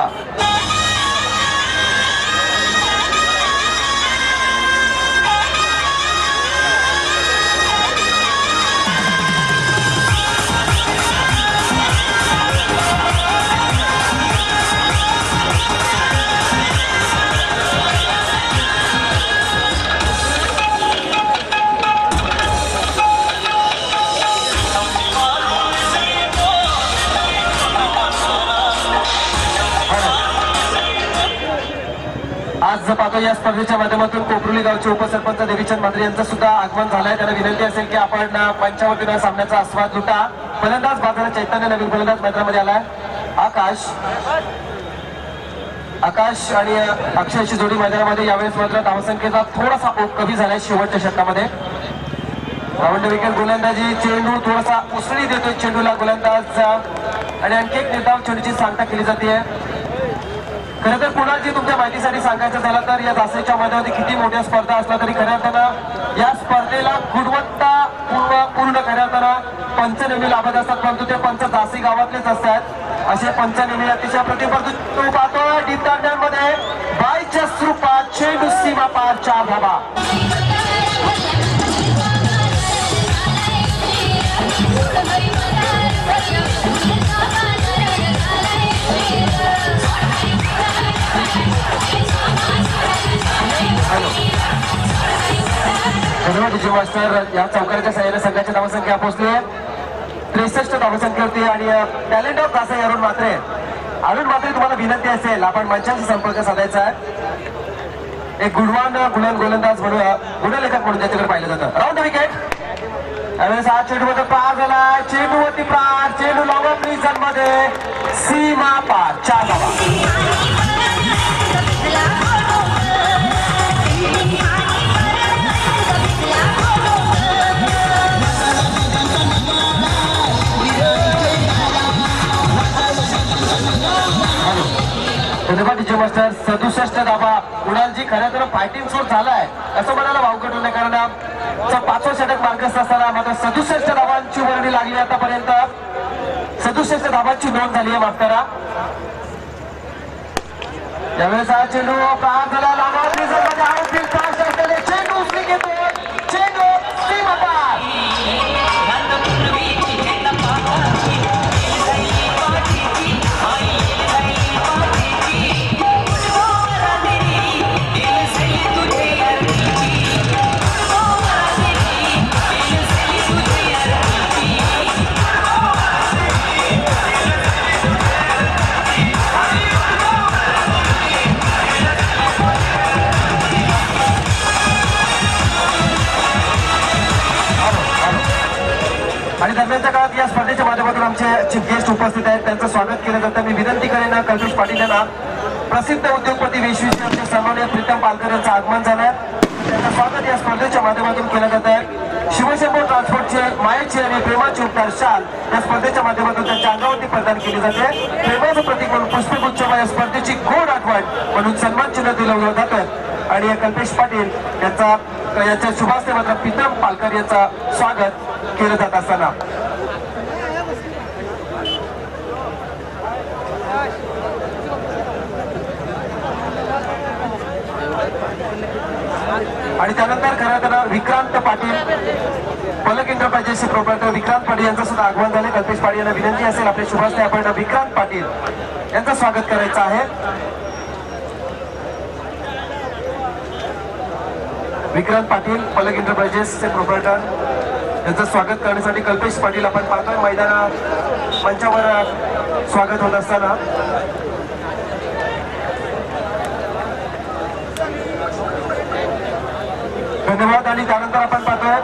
जसं पाहतो या स्पर्धेच्या माध्यमातून कोपरुली गावचे उपसरपंच देवीचंद मांजरे यांचं सुद्धा आगमन झालंय. त्यांना विनंती असेल की आपण मंचावरती सामन्याचा आस्वाद लुटा. फलंदाज बाजारात चैतन्य नवीन फलंदाज मैदानामध्ये आलाय. आकाश आणि अक्षयची जोडी मैदानामध्ये. यावेळेस मात्र धावसंख्येचा थोडासा ओघ कमी झालाय शेवटच्या षटकामध्ये. राऊंड विकेट गोलंदाजी, चेंडू थोडासा उसळी देतोय चेंडूला गोलंदाज आणि आणखी एक निर्धाव चेंडूची सांगता केली जाते. खरं तर कुणाची तुमच्या माहितीसाठी सांगायचं झालं तर या दासेच्या मैदानामध्ये किती मोठ्या स्पर्धा असल्या तरी खऱ्या अर्थानं या स्पर्धेला गुणवत्ता पूर्ण खऱ्या अर्थानं पंच नेहमी लाभत असतात, परंतु ते पंच दासी गावातलेच असतात. असे पंच नेहमी अतिशय प्रतिस्पर्धी पाहतो. डिप्टारमध्ये बाईच्या स्वरूपात चेंडू सीमा पार 4 धावा. धन्यवाद विजय मास्टर. या चौकाराच्या सहाय्याने संघाची धावसंख्या पोहोचली 63 धावसंख्येवरती आणि टॅलेंट ऑफ दासा अरुण म्हात्रे. तुम्हाला विनंती असेल आपण मंचाशी संपर्क साधायचा आहे. एक गुणवान गोलंदाज म्हणून गुणलेखक म्हणून त्याच्याकडे पाहिलं जातं. राऊंड विकेट यावेळेस हा चेंडूमध्ये पार झालाय. चेंडूवरती पार, चेंडू लॉंग रिजन मध्ये सीमा पार 4 धावा. धन्यवाद विजय मास्टर. 67 धावा. कुणालजी खऱ्या तर फायटिंग सोड झालाय असं म्हणायला वावकट होणे, कारण 5वं षटक मार्गस्थ असताना मात्र 67 धावांची वर्णी लागली. आतापर्यंत 67 धावांची नोंद झाली आहे. माफ करा. यावेळेस हा चेंडू पार झाला. चेंडू उचली घेतो. चेंडू सीमा पार. आणि दरम्यानच्या काळात या स्पर्धेच्या माध्यमातून आमचे चीफ गेस्ट उपस्थित आहेत, त्यांचं स्वागत केलं जातं. मी विनंती करेन कल्पेश पाटील यांना. प्रसिद्ध उद्योगपती वेशविषयी आमचे सन्माननीय प्रीतम पालकर यांचं आगमन झालंय. त्यांचं स्वागत या स्पर्धेच्या माध्यमातून केलं जात आहे. शिवशंभो ट्रान्सपोर्टचे मायेची आणि प्रेमाची उपकार शाल या स्पर्धेच्या माध्यमातून त्यांच्या अंगावरती प्रदान केली जाते. प्रेमाचं प्रतीक म्हणून पुष्पगुच्छ या स्पर्धेची गोड आठवण म्हणून सन्मान चिन्ह दिलं जातं. आणि कल्पेश पाटील यांच्या शुभास्ते मात्र प्रीतम पालकर यांचं स्वागत केलं जात असताना आणि त्यानंतर खरं तर विक्रांत पाटील पलक एंटरप्राइजेसचे प्रोप्रायटर विक्रांत पाटील यांचं सुद्धा आगमन झाले. कल्पेश पाटील यांना विनंती असेल आपल्या शुभास्ते आपण विक्रांत पाटील यांचं स्वागत करायचं आहे. विक्रांत पाटील पलक एंटरप्राइजेसचे प्रोप्रायटर यांचं स्वागत करण्यासाठी कल्पेश पाटील आपण पाहतोय मैदानात मंचावर स्वागत होत असताना. धन्यवाद. आणि त्यानंतर आपण पाहतोय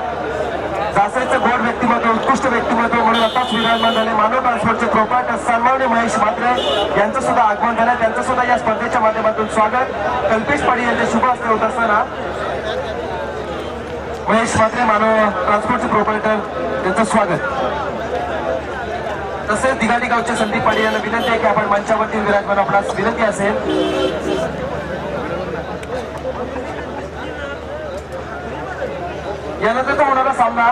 दासाईचं गोड व्यक्तिमत्व, उत्कृष्ट व्यक्तिमत्व म्हणून आताच विराजमान झाले मानव ट्रान्सपोर्टचे प्रोप्रायटर सन्माननीय महेश म्हात्रे यांचं सुद्धा आगमन झालं. त्यांचं सुद्धा या स्पर्धेच्या माध्यमातून स्वागत कल्पेश पाटील यांचे शुभ हस्ते होत असताना महेश म्हात्रे मानव ट्रान्सपोर्टचे प्रोप्रायटर यांचं स्वागत. तसेच दिघाडी गावचे संदीप पाटील यांना विनंती आहे की आपण मंचावरती विराजमान आपणास विनंती असेल. यानंतरचा होणारा सामना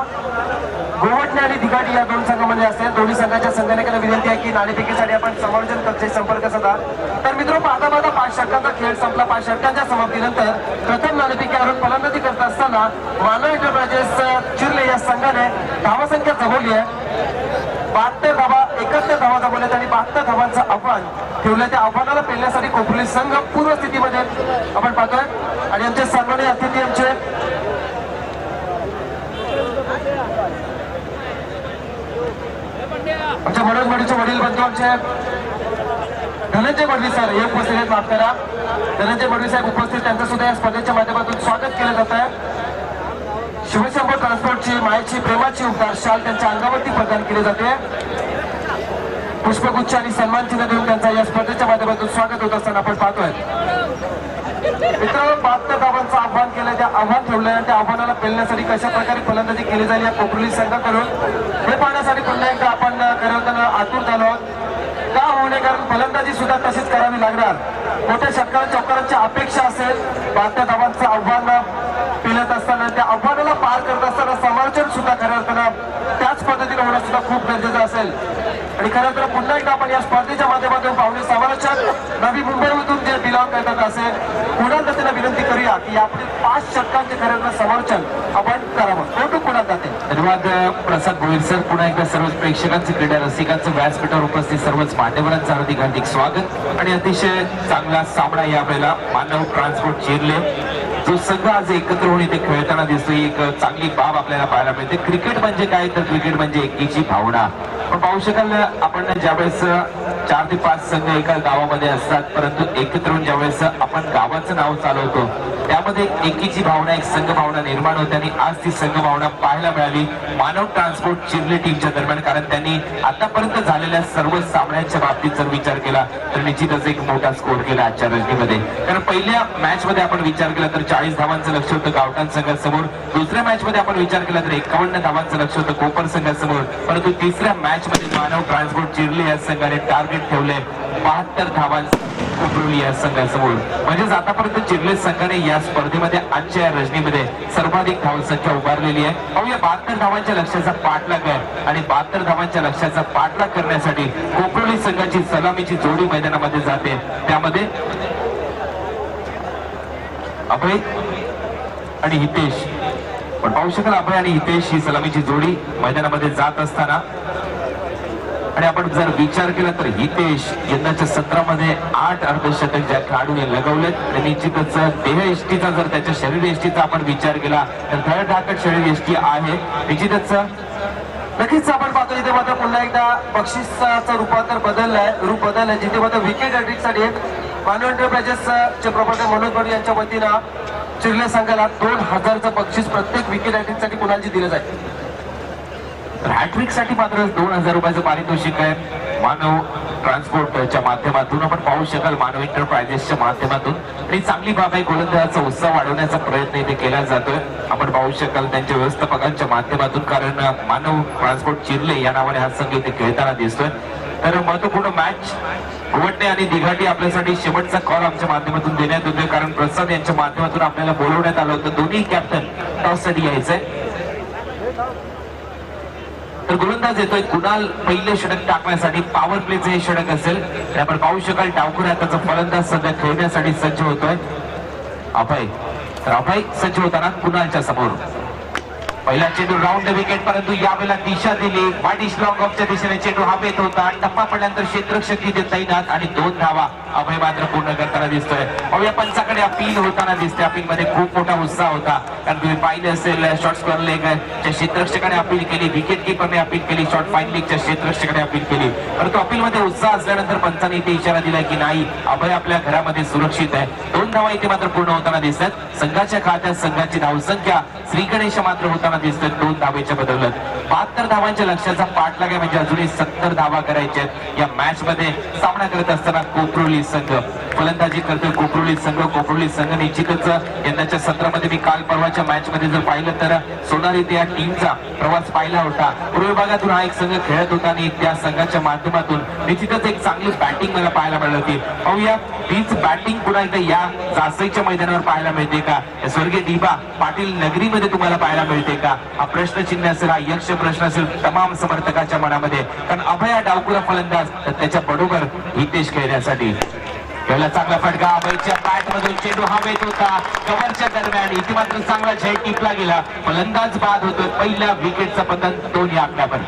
गोवटणे आणि दिघाडी या दोन संघांमध्ये असेल. दोन्ही संघाच्या संघटनेला विनंती आहे की नाणेफेकीसाठी आपण समालोचन कक्षाशी संपर्क साधा. तर मित्र पाहता 5 षटकांचा खेळ संपला. 5 षटकांच्या समाप्तीनंतर प्रथम नाणेफेकीवरून फलंदाजी करत असताना मानव एंटरप्राइजेस चिरले या संघाने धावसंख्या जमवली आहे. 72 धावा 71 धावा जमवल्यात आणि 72 धावांचं आव्हान ठेवलं. त्या आव्हानाला पेलण्यासाठी कोपरुली संघ पूर्व स्थितीमध्ये आपण पाहतोय. आणि आमचे सन्माननीय अतिथी आमच्या मनोज मडीचे वडील बंधू आमचे धनंजय बडवी सर हे उपस्थित आहेत, माफ करा. धनंजय बडवी साहेब उपस्थित, त्यांचं सुद्धा या स्पर्धेच्या माध्यमातून स्वागत केलं जात आहे. शिवशंभर ट्रान्सपोर्टची मायेची प्रेमाची उपहार शाल त्यांच्या अंगावरती प्रदान केली जाते. पुष्पगुच्छ आणि सन्मान चिन्ह देऊन त्यांचा या स्पर्धेच्या माध्यमातून स्वागत होत असताना आपण पाहतोय. मित्रांनो, 72 धावांचं आव्हान केलं, त्या आव्हान ठेवलंय आणि त्या आव्हानाला पेलण्यासाठी कशा प्रकारे फलंदाजी केली जाईल या कोपरली संघाकडून हे पाहण्यासाठी पुन्हा एकदा आपण खरं होताना आतुर झालो आहोत. का होणे, कारण फलंदाजी सुद्धा तशीच करावी लागणार. मोठ्या षटकार चौकारांची अपेक्षा असेल. 72 धावांचं आव्हान पेलत असताना त्या आव्हानाला पार करत असताना समालोचन सुद्धा खऱ्या अर्थानं त्याच पद्धतीने होणं सुद्धा खूप गरजेचं असेल. आणि खरं तर पुन्हा एकदा आपण या स्पर्धेच्या माध्यमातून पाहुणे समालोचक नवी मुंबईमधून जे बिलॉंग करतात असेल कुणाल दातेला विनंती करूया की यापुढे 5 षटकांचे खरं समालोचन आपण करावं. कोण कुणाल दाते. धन्यवाद प्रसाद भोईर सर. पुन्हा एकदा सर्व प्रेक्षकांचे, क्रीडा रसिकांचं व्यासपीठावर उपस्थित सर्वच मान्यवरांचं हार्दिक हार्दिक स्वागत. आणि अतिशय चांगला सामना यावेळेला मानव ट्रान्सपोर्ट चिरले जो संघ आज एकत्र होऊन इथे खेळताना दिसतो. एक चांगली बाब आपल्याला पाहायला मिळते. क्रिकेट म्हणजे काय, तर क्रिकेट म्हणजे एकीची भावना. पण पाहू शकाल आपण ज्यावेळेस 4 ते 5 संघ एका गावामध्ये असतात, परंतु एकत्र होऊन ज्यावेळेस आपण गावाचं नाव चालवतो त्यामध्ये एकीची भावना, एक संघ भावना निर्माण होते. आणि आज ती संघ भावना पाहायला मिळाली मानव ट्रान्सपोर्ट चिरले टीमच्या दरम्यान. कारण त्यांनी आतापर्यंत झालेल्या सर्व सामन्यांच्या बाबतीत जर विचार केला तर निश्चितच एक मोठा स्कोर केला आजच्या रणनीतीमध्ये. कारण पहिल्या मॅच मध्ये आपण विचार केला तर 40 धावांचं लक्ष होतं गावठाण संघासमोर. दुसऱ्या मॅच मध्ये आपण विचार केला तर 51 धावांचं लक्ष होतं कोपर संघासमोर. परंतु तिसऱ्या मॅच मध्ये मानव ट्रान्सपोर्ट चिरले या संघाने टार्गेट ठेवले 72 धावांचं कोपरली या संघासमोर. म्हणजेच आतापर्यंत चिरले संघाने या स्पर्धेमध्ये आजच्या या रजनीमध्ये सर्वाधिक धावसंख्या उभारलेली आहे. पाहूया 72 धावांच्या लक्ष्याचा पाठलाग आहे आणि 72 धावांच्या लक्ष्याचा पाठलाग करण्यासाठी कोपरली संघाची सलामीची जोडी मैदानामध्ये जाते. त्यामध्ये अभय आणि हितेश. पण पाहू शकाल अभय आणि हितेश ही सलामीची जोडी मैदानामध्ये जात असताना. आणि आपण जर विचार केला तर हितेश यंदाच्या सत्रामध्ये 8 अर्धशतक ज्या खेळाडूने लगवलेत. आणि निश्चितच देह एष्टीचा जर त्याच्या शरीर एष्टीचा आपण विचार केला तर धडधाकट शरीर एष्टी आहे. निश्चितच नक्कीच आपण पाहतो इथे मात्र पुन्हा एकदा बक्षिसाचं रूपांतर रूप बदललंय. जिथे मात्र विकेट हॅट्रिकसाठी मानव एंटरप्राइजेसचे प्रॉपर्टर मनोज बडवी यांच्या वतीनं चिरले संघाला 2000चं बक्षीस प्रत्येक विकेट हॅट्रिकसाठी कुणालजी दिलं जाईल. हॅट्रिक साठी मात्र 2000 रुपयाचं पारितोषिक आहे मानव ट्रान्सपोर्टच्या माध्यमातून. आपण पाहू शकाल मानव एंटरप्राइजेसच्या माध्यमातून. आणि चांगली बाब आहे, गोलंदाजाचा उत्साह वाढवण्याचा प्रयत्न इथे केला जातोय. आपण पाहू शकाल त्यांच्या व्यवस्थापकांच्या माध्यमातून. कारण मानव ट्रान्सपोर्ट चिरले या नावाने हा संघ इथे खेळताना दिसतोय. तर महत्वपूर्ण मॅच उघडणे आणि दिघाटी आपल्यासाठी शेवटचा कॉल आमच्या माध्यमातून देण्यात येतोय. कारण प्रसाद यांच्या माध्यमातून आपल्याला बोलवण्यात आलं होतं. दोन्ही कॅप्टन टॉस साठी यायचंय. तर गोलंदाज येतोय कुणाल पहिले षटक टाकण्यासाठी. पॉवर प्लेचं हे षटक असेल. आपण पाहू शकाल डावखुरा त्याचा फलंदाज सध्या खेळण्यासाठी सज्ज होतोय अभय. तर अभय सज्ज होताना कुणालच्या समोर पहिला चेंडू राऊंड विकेट. परंतु यावेळेला दिशा दिली वाईट लॉंग ऑफच्या दिशेने चेंडू हवेत होता. टप्पा पडल्यानंतर क्षेत्ररक्षक तिथे तैनात आणि 2 धावा अभय मात्र पूर्ण करताना दिसतोय. या पंचाकडे अपील होताना दिसते. अपील मध्ये खूप मोठा उत्साह होता. कारण तुम्ही पाहिले असेल शॉर्ट स्क्वेअर लेगच्या क्षेत्ररक्षकाने अपील केली, विकेट किपरने अपील केली, शॉर्ट फाईन लीगच्या क्षेत्ररक्षकाने अपील केली. परंतु अपील मध्ये उत्साह असल्यानंतर पंचाने इथे इशारा दिलाय की नाही, अभय आपल्या घरामध्ये सुरक्षित आहे. 2 धावा इथे मात्र पूर्ण होताना दिसतात. संघाच्या खात्यात संघाची धावसंख्या श्री गणेश मात्र होताना दिसतोय 2 धावेच्या बदलत. 72 धावांच्या लक्ष्याचा पाठलाग आहे. म्हणजे अजूनही 70 धावा करायच्या आहेत. या मॅच मध्ये सामना करत असताना कोपरोली संघ फलंदाजी करतोय. कोपरोली संघ निश्चितच यंदाच्या सत्रामध्ये मी काल परवाच्या मॅच मध्ये जर पाहिलं तर सोनारी त्या टीमचा प्रवास पाहिला होता. पूर्व विभागातून हा एक संघ खेळत होता आणि त्या संघाच्या माध्यमातून निश्चितच एक चांगली बॅटिंग मला पाहायला मिळाली होती. पाहूया तीच बॅटिंग पुन्हा एकदा या जासईच्या मैदानावर पाहायला मिळते का, स्वर्गीय दिबा पाटील नगरीमध्ये तुम्हाला पाहायला मिळते का, हा प्रश्नचिन्ह असेल, हा यक्ष प्रश्न असेल तमाम समर्थकाच्या मनामध्ये. कारण अभय डावकुरा फलंदाज तर त्याच्या बरोबर हितेश खेळण्यासाठी पहिला चांगला फटका अभयच्या बॅट मधून चेंडू हवेत होता कव्हरच्या दरम्यान. इथे मात्र चांगला झेल टिपला गेला. फलंदाज बाद होतोय. पहिल्या विकेटचं पतन 2 या आकड्यावर.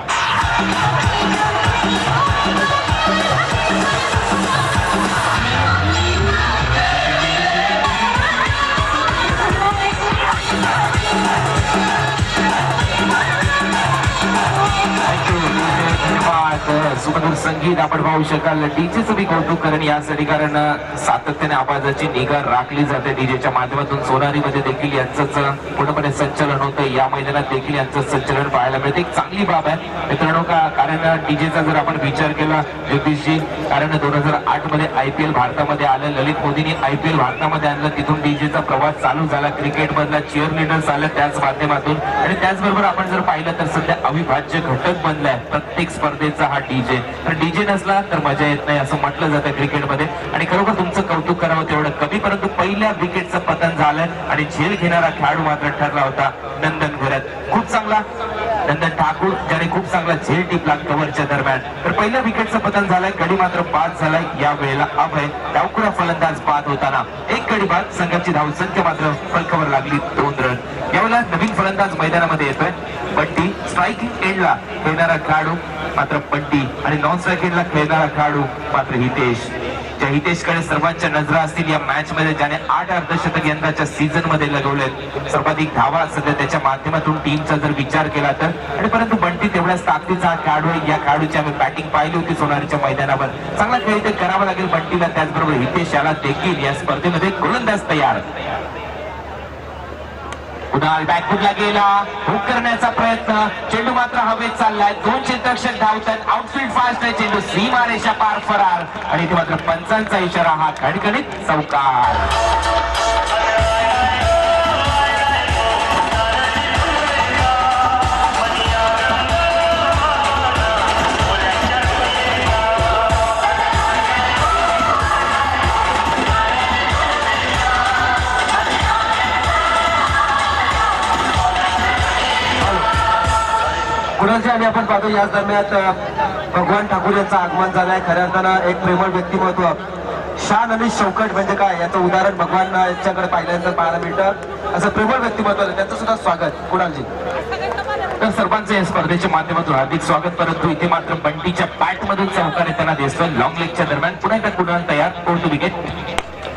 सुमधुर संगीत आपण पाहू शकाल. डीजेचं मी कौतुक करेन यासाठी, कारण सातत्याने आवाजाची निगा राखली जाते डीजेच्या माध्यमातून. सोनारीमध्ये देखील यांचंच पूर्णपणे संचलन होतं, या मैदानात देखील यांचं संचलन पाहायला मिळते. एक चांगली बाब आहे मित्रांनो कारण डीजेचा जर आपण विचार केला ज्योतिषजी, कारण 2008 मध्ये IPL भारतामध्ये आलं, ललित मोदींनी IPL भारतामध्ये आणलं, तिथून डीजेचा प्रवास चालू झाला. क्रिकेट मधला चिअर लिडर्स आलं त्याच माध्यमातून, आणि त्याचबरोबर आपण जर पाहिलं तर सध्या अविभाज्य घटक बनलाय प्रत्येक स्पर्धेचा हा डीजे. तर डीजे नसला तर मजा येत नाही असं म्हटलं जातं क्रिकेटमध्ये, आणि खरोखर तुमचं कौतुक करावं तेवढं कमी. परंतु पहिल्या विकेटचं पतन झालंय आणि झेल घेणारा खेळाडू मात्र ठरला होता नंदन घोरत. खूप चांगला नंदन ठाकूर ज्याने खूप चांगला झेल टिपला कव्हरच्या दरम्यान. तर पहिल्या विकेटचं पतन झालंय, गडी मात्र बाद झालाय. या वेळेला अभय डावखुरा फलंदाज बाद होताना एक गडी बाद. संघाची धावसंख्या मात्र फलकावर लागली 2 रन. यावेळेला नवीन फलंदाज मैदानामध्ये येतोय बंटी. स्ट्रायकिंग एंडला खेळणारा खेळाडू मात्र बंटी, आणि नॉन स्ट्रायकिंग एंडला खेळणारा खेळाडू मात्र हितेश. ज्या हितेशकडे सर्वांच्या नजरा असतील या मॅच मध्ये, ज्याने 8 अर्धशतक यंदाच्या सीझन मध्ये लगवलेत, सर्वाधिक धावा सध्या त्याच्या माध्यमातून टीमचा जर विचार केला तर. आणि परंतु बंटी तेवढ्याच ताकदीचा हा खेळाडू आहे. या खेळाडूची आम्ही बॅटिंग पाहिली होती सोनारीच्या मैदानावर. चांगला खेळ ते करावा लागेल बंटीला. त्याचबरोबर हितेश याला देखील या स्पर्धेमध्ये गोलंदाज तयार. कुणाल बॅकफुटला गेला, हुक करण्याचा प्रयत्न, चेंडू मात्र हवेत चाललाय. 2 क्षेत्ररक्षक धावतात, आउटफील्ड फास्ट आहे, चेंडू सीमारेषा पार फरार, आणि ते मात्र पंचांचा इशारा, हा खडखडीत चौकार. कुणालजी आणि आपण पाहतो याच दरम्यान भगवान ठाकूर यांचं आगमन झालंय. खऱ्या अर्थानं एक प्रेमळ व्यक्तिमत्व, शान आणि शौकट म्हणजे काय याचं उदाहरण भगवान यांच्याकडे पाहिल्यानंतर पाहायला मिळतं. असं प्रेमळ व्यक्तिमत्व आहे, त्यांचं सुद्धा स्वागत कुणालजी. तर सर्वांचं या स्पर्धेच्या माध्यमातून हार्दिक स्वागत. परंतु इथे मात्र बंटीच्या बॅट मधून चौकार येताना दिसतोय. लॉंग लेगच्या दरम्यान पुन्हा एकदा कुणाल तयार. 4 विकेट.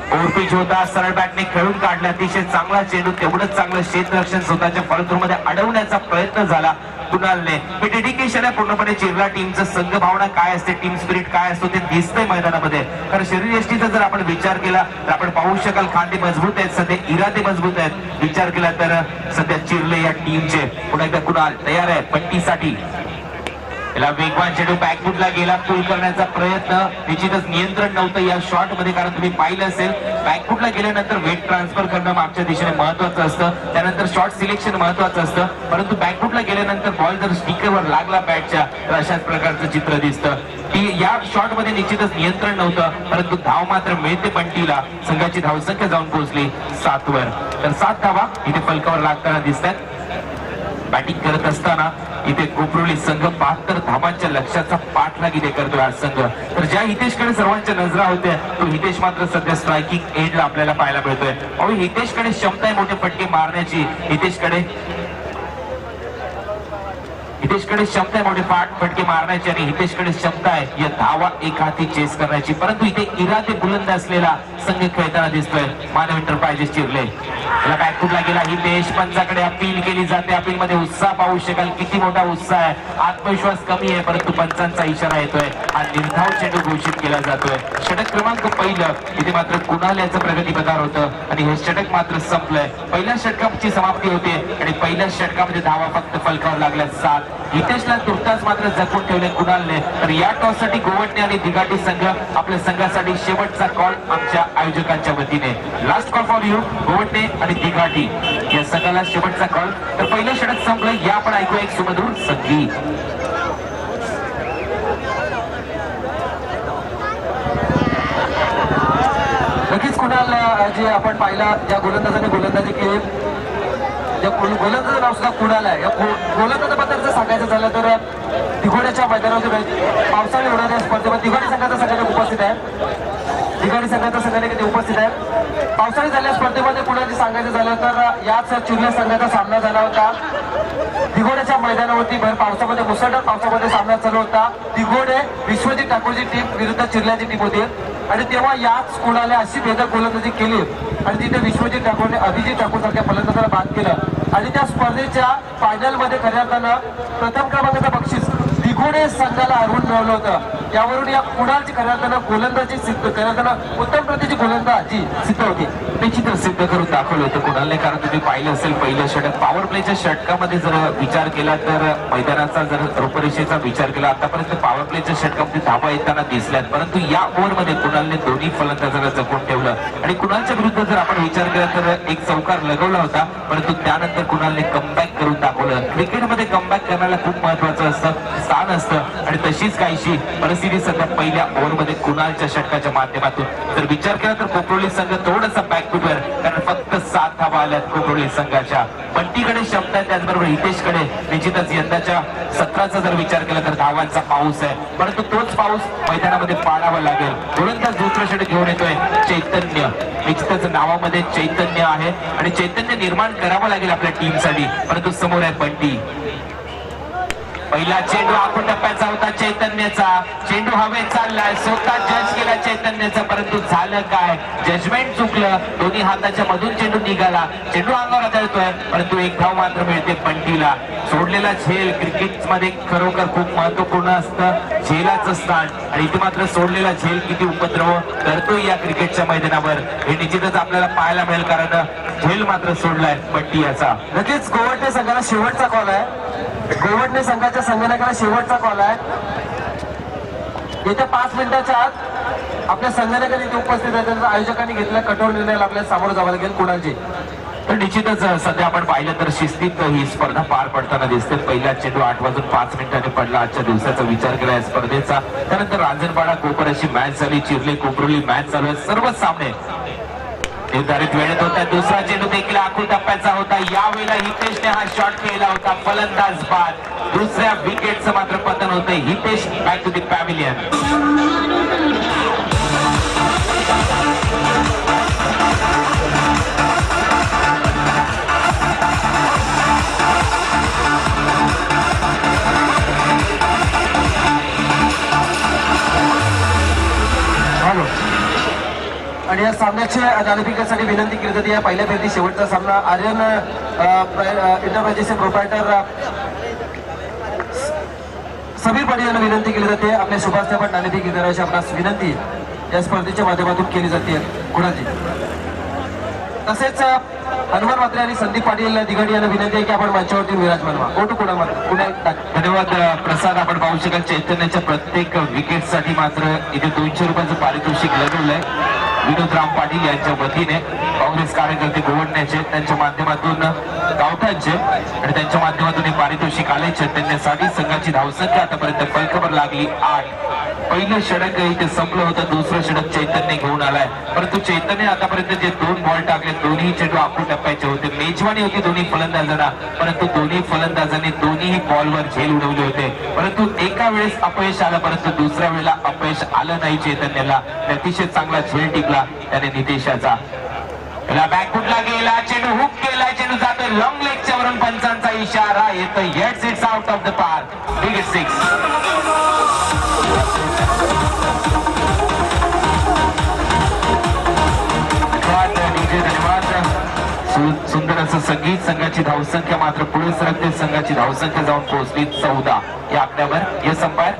ओव्हरपिच होता, सरळ बॅटने खेळून काढला. अतिशय चांगला चेंडू, तेवढंच चांगलं क्षेत्ररक्षण स्वतःच्या फलंदाजामध्ये अडवण्याचा प्रयत्न झाला कुणालने. हे डेडिकेशन आहे पूर्णपणे चिरला टीमचं. संघ भावना काय असते, टीम स्पिरिट काय असतो ते दिसतंय मैदानामध्ये. कारण शरीर यष्टीचा जर आपण विचार केला तर आपण पाहू शकाल खांदे मजबूत आहेत, सध्या इरादे मजबूत आहेत. विचार केला तर सध्या चिरले या टीमचे. पुन्हा एकदा कुणाल तयार आहे पट्टीसाठी. याला वेगवान चेंडू बॅकफुटला गेला, पुल करण्याचा प्रयत्न. निश्चितच नियंत्रण नव्हतं या शॉट मध्ये, कारण तुम्ही पाहिलं असेल बॅकफुटला गेल्यानंतर वेट ट्रान्सफर करणं मागच्या दिशेने महत्वाचं असतं, त्यानंतर शॉट सिलेक्शन महत्वाचं असतं. परंतु बॅकफुटला गेल्यानंतर बॉल जर स्टिकरवर लागला बॅटच्या तर अशाच प्रकारचं चित्र दिसतं. या शॉट मध्ये निश्चितच नियंत्रण नव्हतं, परंतु धाव मात्र मिळते बंटीला. संघाची धावसंख्या जाऊन पोहोचली 7 वर. तर 7 धावा इथे फलकावर लागताना दिसतात. बॅटिंग करत असताना इथे कोपरोली संघ 72 धावांच्या लक्ष्याचा पाठलाग इथे करतोय हा संघ. तर ज्या हितेशकडे सर्वांच्या नजरा होत्या तो हितेश मात्र सध्या स्ट्रायकिंग एंडला आपल्याला पाहायला मिळतोय. अहो हितेशकडे क्षमता आहे मोठे फटके मारण्याची. हितेशकडे क्षमता आहे मोठे फटके मारण्याची, आणि हितेशकडे क्षमता आहे या धावा एक हाती चेस करण्याची. परंतु इथे इरादे बुलंद असलेला संघ खेळताना दिसतोय मानव एंटरप्राइजेस चिरले. याला बॅकफुटला गेला. हितेश पंचाकडे अपील केली जाते. अपील मध्ये उत्साह पाहू शकाल, किती मोठा उत्साह आहे. आत्मविश्वास कमी आहे, परंतु पंचांचा इशारा येतोय. हा निर्धाव चेंडू घोषित केला जातोय. षटक क्रमांक 1 इथे मात्र कुणाल याचं प्रगतीपथार होतं, आणि हे षटक मात्र संपलंय. पहिल्या षटकाची समाप्ती होते, आणि पहिल्या षटकामध्ये धावा फक्त फलकावर लागल्या 7. हितेशला तुर्तास मात्र जपून ठेवले कुणालने. तर या टॉस साठी गोवटणे आणि दिघाटी संघ आपल्या संघासाठी शेवटचा कॉल आमच्या आयोजकांच्या वतीने. लास्ट कॉल फॉर यू गोवटणे आणि दिघाटी या संघाला शेवटचा कॉल. तर पहिलं षटक संपलं. या आपण ऐकूया एक सुमधुर संगीत. नक्कीच कुणाल जे आपण पाहिला ज्या गोलंदाजाने गोलंदाजी केली, गोलंदाजाचं नाव सुद्धा कुणाल आहे. या गोलंदाजाबद्दल जर सांगायचं झालं तर दिघोड्याच्या मैदानावर पावसाळी होणाऱ्या स्पर्धेमध्ये दिघाडी संघाचा संघटक उपस्थित आहे. दिघाडी संघाचा संघटक उपस्थित आहे. पावसाळी झालेल्या स्पर्धेमध्ये कुणाची सांगायचं झालं तर याच चिरले संघाचा सामना झाला होता. दिघोड्याच्या मैदानावरती भर पावसामध्ये, मुसळधार पावसामध्ये सामना चालू होता. दिघोडे विश्वजित ठाकूरची टीम विरुद्ध चिरल्याची टीम होती, आणि तेव्हा याच कुणाला अशी भेदक गोलंदाजी केली, आणि तिथे विश्वजित ठाकूरने अभिजित ठाकूर सारख्या फलंदाजाला बाद केलं, आणि त्या स्पर्धेच्या फायनल मध्ये खऱ्या अर्थानं प्रथम क्रमांकाचं बक्षीस पुणे संघाला हरवून मिळवलं होतं. त्यावरून या कुणालची खऱ्या अर्थानं गोलंदाजी सिद्ध खऱ्या अर्थानं उत्तम प्रतीची गोलंदाजी सिद्ध होती. निश्चितच सिद्ध करून दाखवलं होतं कुणालने, कारण तुम्ही पाहिलं असेल पहिलं षटक पॉवर प्लेच्या षटकामध्ये जर विचार केला तर मैदानाचा जर रूपरेषेचा विचार केला आतापर्यंत पॉवर प्लेच्या षटकामध्ये धावा येताना दिसल्यात, परंतु या ओव्हरमध्ये कुणालने दोन्ही फलंदाजांना जपून ठेवलं आणि कुणालच्या विरुद्ध जर आपण विचार केला तर एक चौकार लगवला होता, परंतु त्यानंतर कुणालने कमबॅक करून दाखवलं. क्रिकेटमध्ये कमबॅक करण्याला खूप महत्वाचं असतं, स्थान असतं आणि तशीच काहीशी परिस्थिती सध्या पहिल्या ओव्हरमध्ये कुणालच्या षटकाच्या माध्यमातून जर विचार केला तर कोपरोली संघ थोडासा बॅकफुटवर, कारण फक्त 7 धावा आल्यात कोपरोली संघाच्या. बंटीकडे शब्द आहे, त्याचबरोबर हितेशकडे निश्चितच यंदाच्या सत्राचा जर विचार केला तर धावांचा पाऊस आहे, परंतु तोच पाऊस मैदानामध्ये पाडावा लागेल. गोलंदाज दुसरं षटक घेऊन येतोय चैतन्य. निश्चितच नावामध्ये चैतन्य आहे आणि चैतन्य निर्माण करावं लागेल आपल्या टीमसाठी, परंतु समोर आहे बंटी. पहिला चेंडू आखून टप्प्याचा होता चैतन्याचा, चेंडू हवेत चाललाय, स्वतः जज केला चैतन्याचा, परंतु झालं काय, जजमेंट चुकलं, दोन्ही हाताच्या मधून चेंडू निघाला, चेंडू अंगावर आदळतोय, परंतु एक धाव मात्र मिळते बंटीला. सोडलेला झेल क्रिकेटमध्ये खरोखर खूप महत्वपूर्ण असतं, झेलाचं स्थान, आणि इथे मात्र सोडलेला झेल किती उपद्रव करतोय या क्रिकेटच्या मैदानावर हे निश्चितच आपल्याला पाहायला मिळेल, कारण झेल मात्र सोडलाय बंटी याचा. नक्कीच गोवटणे संघाला शेवटचा कॉल आहे. गोवटणे संघाच्या संगणकाला शेवटचा कॉल आहे. येत्या 5 मिनिटाच्या आत आपल्या संगणकाने इथे उपस्थित आहे, त्यांच्या आयोजकांनी घेतलेल्या कठोर निर्णयाला आपल्याला सामोरं जावं लागेल कुणालजी. तर निश्चितच सध्या आपण पाहिलं तर शिस्तीत ही स्पर्धा पार पडताना दिसते. पहिला चेंडू 8:05 पडला आजच्या दिवसाचा विचार केला या स्पर्धेचा. त्यानंतर रांजणपाडा कोपर अशी मॅच झाली, चिरले कोपरोली मॅच चालू आहे, सर्व सामने निर्धारित वेळेत होता. दुसरा चेंडू देखील आखून टप्प्याचा होता, यावेळेला हितेशने हा शॉट केला होता, फलंदाज बाद. दुसऱ्या विकेटचं मात्र पतन होतं. Hitesh back to the pavilion. आणि या सामन्याच्या नाणेफेकीसाठी विनंती केली जाते. या पहिल्या फेरीतील शेवटचा सामना आर्यन इंटरप्राइजेसचे प्रोप्रायटर समीर पाटील यांना विनंती केली जाते. आपल्या शुभास्थापन नाणेफेकी करायची आपणास विनंती या स्पर्धेच्या माध्यमातून केली जाते. कुणालजी तसेच हनुमान मात्रे आणि संदीप पाटील दिघाडी यांना विनंती आहे की आपण मंचावरती विराजमान व्हा. कोटू कुणाल धन्यवाद प्रसाद. आपण पाहू शकाल चैतन्याच्या प्रत्येक विकेटसाठी मात्र इथे 200 रुपयाचं पारितोषिक लगवलंय विनोद राम पाटील यांच्या वतीने. काँग्रेस कार्यकर्ते गोवटण्याचे त्यांच्या माध्यमातून गावठांचे आणि त्यांच्या माध्यमातून हे पारितोषिक आले चैतन्यासाठी. संघाची धावसंख्या आतापर्यंत फलकवर लागली 8. पहिलं षटक इथे संपलं होतं, दुसरं षटक चैतन्य घेऊन आलाय, परंतु चैतन्य आतापर्यंत जे 2 बॉल टाकले दोन्ही चेंडू आखून टप्प्याचे होते. मेजवानी होती दोन्ही फलंदाजांना, परंतु दोन्ही फलंदाजांनी दोन्ही बॉलवर झेल उडवले होते, परंतु एका वेळेस अपयश आलं, परंतु दुसऱ्या वेळेला अपयश आलं नाही चैतन्याला. अतिशय चांगला झेल टिकला त्याने नितेशाचा. बॅकफुटला गेला, चेंडू हुक केला, चेंडू जातोय लॉंग लेगच्या वरून, पंचांचा इशारा येतो, Yates it's out of the park, big 6. सुंदर असं संगीत. संघाची धावसंख्या मात्र पुढे सरकते, संघाची धावसंख्या जाऊन पोहोचली 14 या आकड्यावर. यस अंपायर,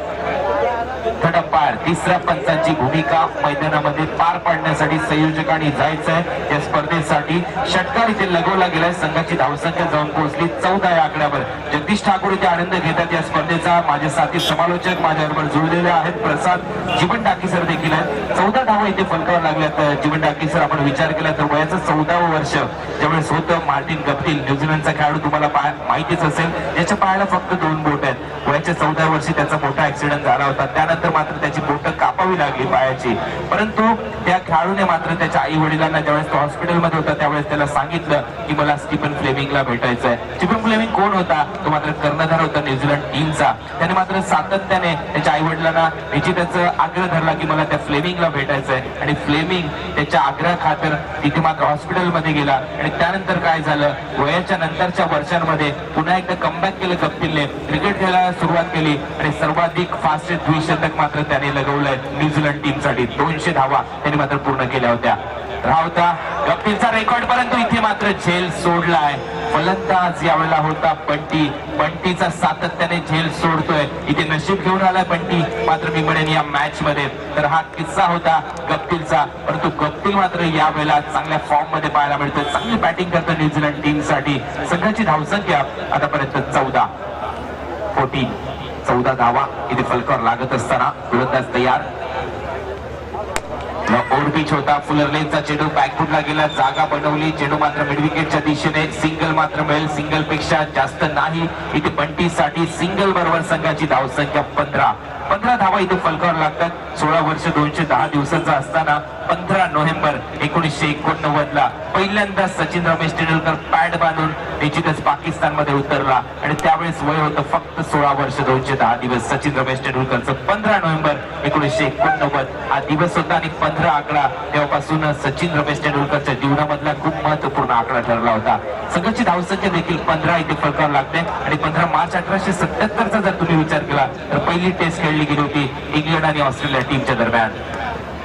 थर्ड अंपायर, तिसऱ्या पंचांची भूमिका मैदानामध्ये पार पाडण्यासाठी संयोजकांनी जायचंय या स्पर्धेसाठी. षटकार इथे लगवला गेलाय, संघाची धावसंख्या जाऊन पोहोचली 14 या आकड्यावर. जगदीश ठाकूर इथे आनंद घेतात या स्पर्धेचा. माझे साथी समालोचक माझ्याबरोबर जुळलेले आहेत. प्रसाद जीवन टाकीसर देखील आहेत. 14 धावा इथे फलकावर लागल्यात. जीवन टाकीसर आपण विचार केला तर वयाचं 14वं वर्ष ज्यावेळेस होतं. मार्टिन गप्टिल न्यूझीलंडचा खेळाडू तुम्हाला माहितीच असेल, ज्याच्या पायाला फक्त 2 बोट आहेत. वयाच्या 14व्या वर्षी त्याचा मोठा ऍक्सिडेंट झाला होता, त्यानंतर मात्र त्याची बोटं कापावी लागली पायाची. परंतु त्या खेळाडूने मात्र त्याच्या आई वडिलांना ज्यावेळेस तो हॉस्पिटलमध्ये होता त्यावेळेस त्याला सांगितलं की मला स्टीफन फ्लेमिंगला भेटायचंय. स्टीफन फ्लेमिंग कोण होता? तो मात्र कर्णधार होता न्यूझीलंड टीमचा. त्याने मात्र सातत्याने त्याच्या आई वडिलांना निश्चितच आग्रह धरला की मला त्या फ्लेमिंगला भेटायचंय, आणि फ्लेमिंग त्याच्या आग्रह खातर तिथे मात्र हॉस्पिटलमध्ये गेला. आणि त्यानंतर काय झालं, वयाच्या नंतरच्या वर्षांमध्ये पुन्हा एकदा कमबॅक केलं गप्टिलने, क्रिकेट खेळायला सुरुवात केली आणि सर्वाधिक फास्ट द्विशतक मात्र त्याने लगवलंय न्यूझीलंड टीमसाठी. 200 धावा त्यांनी मात्र पूर्ण केल्या होत्या. राहता गप्पीचा रेकॉर्ड, परंतु इथे मात्र झेल सोडलाय फलंदाज यावेळेला होता बंटी. बंटीचा सातत्याने झेल सोडतोय. इथे नशीब घेऊन आलाय बंटी मात्र मी म्हणेन या मॅच मध्ये. तर हा किस्सा होता गप्पीलचा, परंतु गप्पील मात्र यावेळेला चांगल्या फॉर्म मध्ये पाहायला मिळतोय. चांगली बॅटिंग करतो न्यूझीलंड टीम साठी. संघाची धावसंख्या आतापर्यंत 14 धावा इथे फलकावर लागत असताना गोलंदाज तयार. ओव्हर पिच होता. फुलर लेनचा चेंडू बॅकफुटला गेला. जागा बनवली. चेंडू मात्र मिड विकेटच्या दिशेने. सिंगल मात्र मिळेल. सिंगल पेक्षा जास्त नाही. इथे बंटीसाठी सिंगल बरोबर संघाची धावसंख्या 15 धावा इथे फलकावर लागतात. 16 वर्ष 210 दिवसाचा असताना 15 नोव्हेंबर 1989 ला पहिल्यांदा सचिन रमेश तेंडुलकर पॅड बांधून निश्चितच पाकिस्तानमध्ये उतरला आणि त्यावेळेस वय होतं फक्त 16 वर्ष 210 दिवस. सचिन रमेश तेंडुलकरचं 15 नोव्हेंबर 1989 हा दिवस होता आणि 15 आकडा तेव्हापासून सचिन रमेश तेंडुलकरच्या जीवनामधला खूप महत्वपूर्ण आकडा ठरला होता. संघाची धावसंख्या देखील 15 इथे फलकावर लागते आणि 15 मार्च 1877 जर तुम्ही विचार केला तर पहिली टेस्ट खेळली गेली होती इंग्लंड आणि ऑस्ट्रेलिया टीमच्या दरम्यान.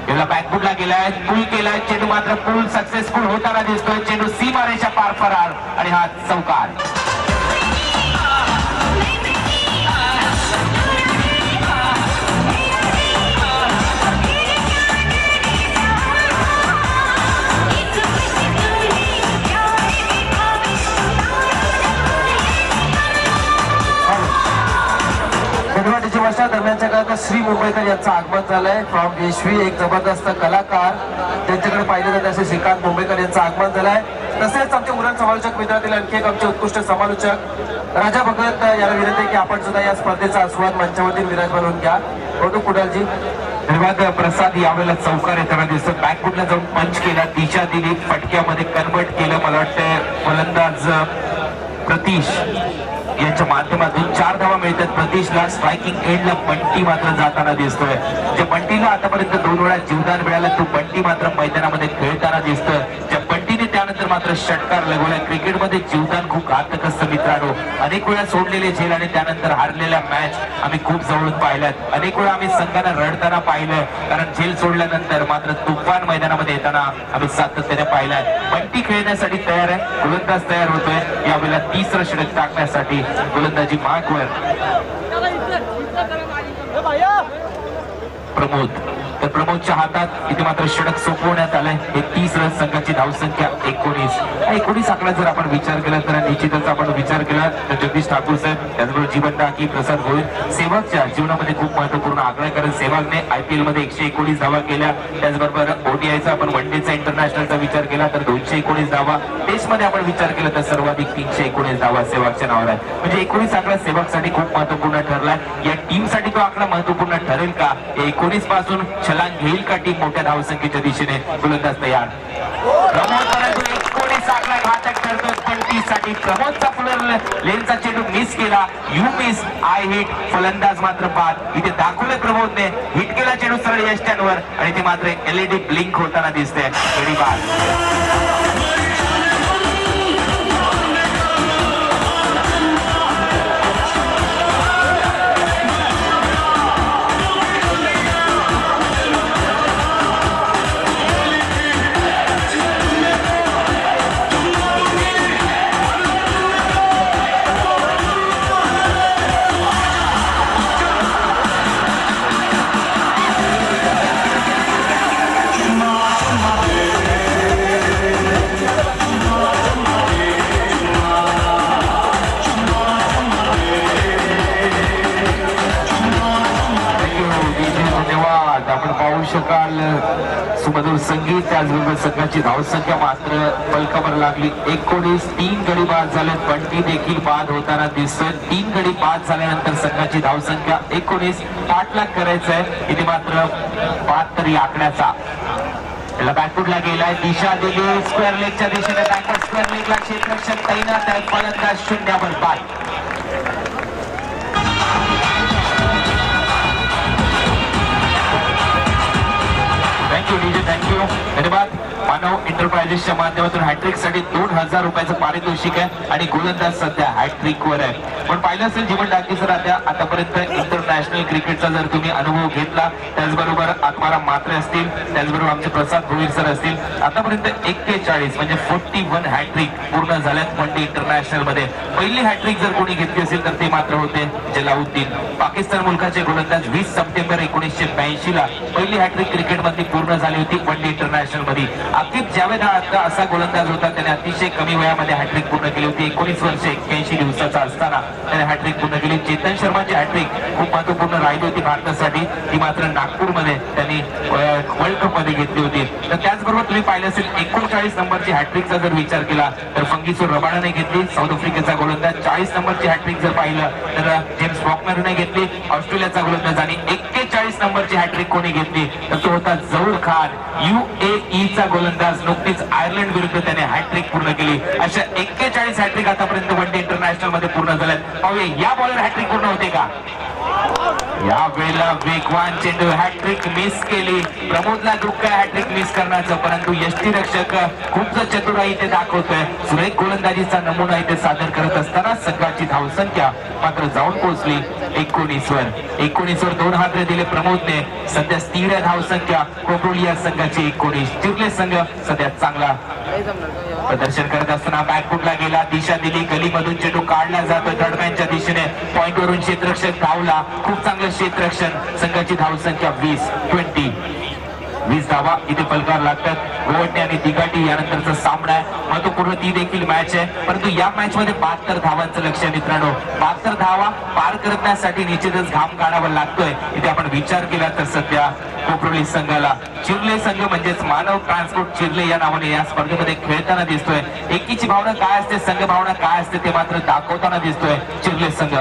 याला बॅकफुटला गेलाय. पूल केलाय. चेंडू मात्र पूल सक्सेसफुल होताना दिसतोय. चेंडू सीमारेषा पार फरार आणि हा चौकार. गणवाटीच्या वर्षा दरम्यानच्या काळात श्री मुंबईकर यांचं आगमन झालंय. फ्रॉम येशवी एक जबरदस्त कलाकार त्यांच्याकडे पाहिलं तर असे श्रीकांत मुंबईकर यांचं आगमन झालंय. तसेच आमचे उरण समालोचक मित्रातील आणखी एक आमचे उत्कृष्ट समालोचक राजा भगत याला विनंती की आपण सुद्धा या स्पर्धेचा आस्वाद मंचावरती विराजमान होऊन घ्या. होतो कुडालजी. धन्यवाद. प्रसाद यावेळेला चौकार येताना दिसतो. बॅकफुटला जाऊन पंच केला. दिशा दिली. फटक्यामध्ये कन्वर्ट केलं. मला वाटतं फलंदाज प्रतीश यांच्या माध्यमातून 4 धावा मिळतात प्रतीशला. स्ट्रायकिंग एंडला बंटी मात्र जाताना दिसतोय. ज्या बंटीला आतापर्यंत 2 वेळा जीवदान मिळालं तो बंटी मात्र मैदानामध्ये खेळताना दिसतोय. ज्या बंटीने त्यानंतर मात्र षटकार लगवलाय. क्रिकेटमध्ये जीवदान खूप घातक असतं मित्रांनो. अनेक वेळा सोडलेले झेल आणि त्यानंतर हारलेल्या मॅच आम्ही खूप जवळून पाहिल्यात. अनेक वेळा आम्ही संघाला रडताना पाहिलंय कारण झेल सोडल्यानंतर मात्र तुफान मैदानामध्ये येताना आम्ही सातत्याने पाहिलाय. बंटी खेळण्यासाठी तयार आहे. गोलंदाज तयार होतोय. यावेळेला 3रं षटक टाकण्यासाठी गोलंदाजी मार्कवर प्रमोद. तर प्रमोदच्या हातात इथे मात्र षटक सोपवण्यात आलंय. हे 30 रन. संघाची धावसंख्या 19 आकडा जर आपण विचार केला तर निश्चितच आपण विचार केला तर जगदीश ठाकूर साहेब त्याचबरोबर जीवन टाकी प्रसाद गोविंद सेवकच्या जीवनामध्ये खूप महत्वपूर्ण आकडा आहे. कारण सेवकने IPL मध्ये 119 धावा केल्या. त्याचबरोबर ODIचा आपण वन डेचा इंटरनॅशनलचा विचार केला तर 219 धावा. टेस्ट मध्ये आपण विचार केला तर सर्वाधिक 319 धावा सेवकच्या नावावर आहे. म्हणजे 19 आकडा सेवकसाठी खूप महत्वपूर्ण ठरलाय. या टीम साठी तो आकडा महत्वपूर्ण ठरेल का? 19 पासून छलांग घेईल का टीम मोठ्या धावसंख्येच्या दिशेने? गोलंदाज तयार. प्रमोद परंतु 19 आकडा घातक ठरतोय बंटीसाठी. प्रमोदचा फुलर लेनचा चेंडू मिस केला. You miss I hit. फलंदाज मात्र बाद. इथे दाखवले प्रमोदने हिट केला चेंडू सरळ यष्ट्यांवर आणि ते मात्र LED ब्लिंक होताना दिसते. गडी बाद. आपण पाहू शकाल सुमधुर संगीत. त्याचबरोबर संघाची धावसंख्या मात्र फलकावर लागली 19. 3 गडी बाद झाले. बंटी देखील बाद होताना दिसतोय. 3 गडी बाद झाल्यानंतर संघाची धावसंख्या 19. पाठलाग करायचं आहे. इथे मात्र 72 आकड्याचा त्याला बॅकफुटला गेलाय. दिशा दिली स्क्वेअर लेगच्या दिशेने. बॅकवर्ड स्क्वेअर लेगला क्षेत्ररक्षक तैनात आहे. फलंदाज 0 बाद. Thank you DJ. थँक्यू. धन्यवाद. मानव एंटरप्राइजेस सिरीजच्या माध्यमातून हॅट्रिक साठी 2000 रुपयाचं पारितोषिक आहे आणि गोलंदाज सध्या हॅट्रिक वर आहे. पण पाहिलं असेल जीवन डाके सर आतापर्यंत इंटरनॅशनल क्रिकेटचा जर तुम्ही अनुभव घेतला, त्याचबरोबर आत्माराम म्हात्रे असतील, त्याचबरोबर आमचे प्रसाद भोईर सर असतील, आतापर्यंत 41 म्हणजे 41 हॅट्रिक पूर्ण झाल्यात वन डे इंटरनॅशनल मध्ये. पहिली हॅट्रिक जर कोणी घेतली असेल तर ते मात्र होते जलाउद्दीन, पाकिस्तान मुलकाचे गोलंदाज. 20 सप्टेंबर 1982 ला पहिली हॅट्रिक क्रिकेट मध्ये पूर्ण झाली होती वन डे इंटरनॅशनल मध्ये. आकिब जावेद हा असा गोलंदाज होता, त्याने अतिशय कमी वयामध्ये हॅट्रिक पूर्ण केली होती. 19 वर्ष 81 दिवसाचा असताना त्याने हॅट्रिक पूर्ण केली. चेतन शर्माची हॅट्रिक खूप महत्वपूर्ण राहिली होती भारतासाठी, ती मात्र नागपूरमध्ये त्यांनी वर्ल्ड कप मध्ये घेतली होती. तर त्याचबरोबर तुम्ही पाहिलं असेल 39 नंबरची हॅट्रिकचा जर विचार केला तर फंगिसो रबाडाने घेतली, साऊथ आफ्रिकेचा गोलंदाज. 40 नंबरची हॅट्रिक जर पाहिलं तर जेम्स फॉकनरने घेतली, ऑस्ट्रेलियाचा गोलंदाज. आणि 41 नंबरची हॅट्रिक कोणी घेतली तर तो होता जहूर खान, UAE चा गोलंदाज. नुकतीच आयर्लंड विरुद्ध त्याने हॅट्रिक पूर्ण केली. अशा 41 हॅट्रिक आतापर्यंत वन डे इंटरनॅशनल मध्ये पूर्ण झाल्यात. पाहूया या बॉलर हॅट्रिक पूर्ण होते का. या वेळेला वेगवान चेंडू, हॅट्रिक मिस केली. प्रमोदला दुःख आहे हॅट्रिक मिस करण्याचं, परंतु यष्टीरक्षक खूप चतुराई इथे दाखवतोय. सुरेख गोलंदाजीचा नमुना इथे सादर करत असताना संघाची धावसंख्या मात्र जाऊन पोहोचली 19 वर. 19 वर 2 हादरे दिले प्रमोदने. सध्या स्थिर धावसंख्या कोपरोली या संघाची 19. चिरले संघ सध्या चांगला प्रदर्शन करत असताना बॅकफुटला गेला, दिशा दिली, गलीमधून चेंडू काढला जातोय थर्डमॅनच्या दिशेने. पॉइंट वरून क्षेत्ररक्षक धावला, खूप चांगलं क्षेत्ररक्षण. संघाची धावसंख्या 20 धावा इथे फलकार लागतात. गोवटे आणि दिगाटी यानंतरचा सामना आहे, महत्वपूर्ण ती देखील मॅच आहे. परंतु या मॅच मध्ये 72 धावांचं लक्ष आहे मित्रांनो. 72 धावा पार करण्यासाठी निश्चितच घाम काढावा लागतोय. इथे आपण विचार केला तर सध्या कोपरोली संघाला चिरले संघ म्हणजेच मानव ट्रान्सपोर्ट चिरले या नावाने या स्पर्धेमध्ये खेळताना दिसतोय. एकीची भावना काय असते, संघ भावना काय असते ते मात्र दाखवताना दिसतोय चिरले संघ.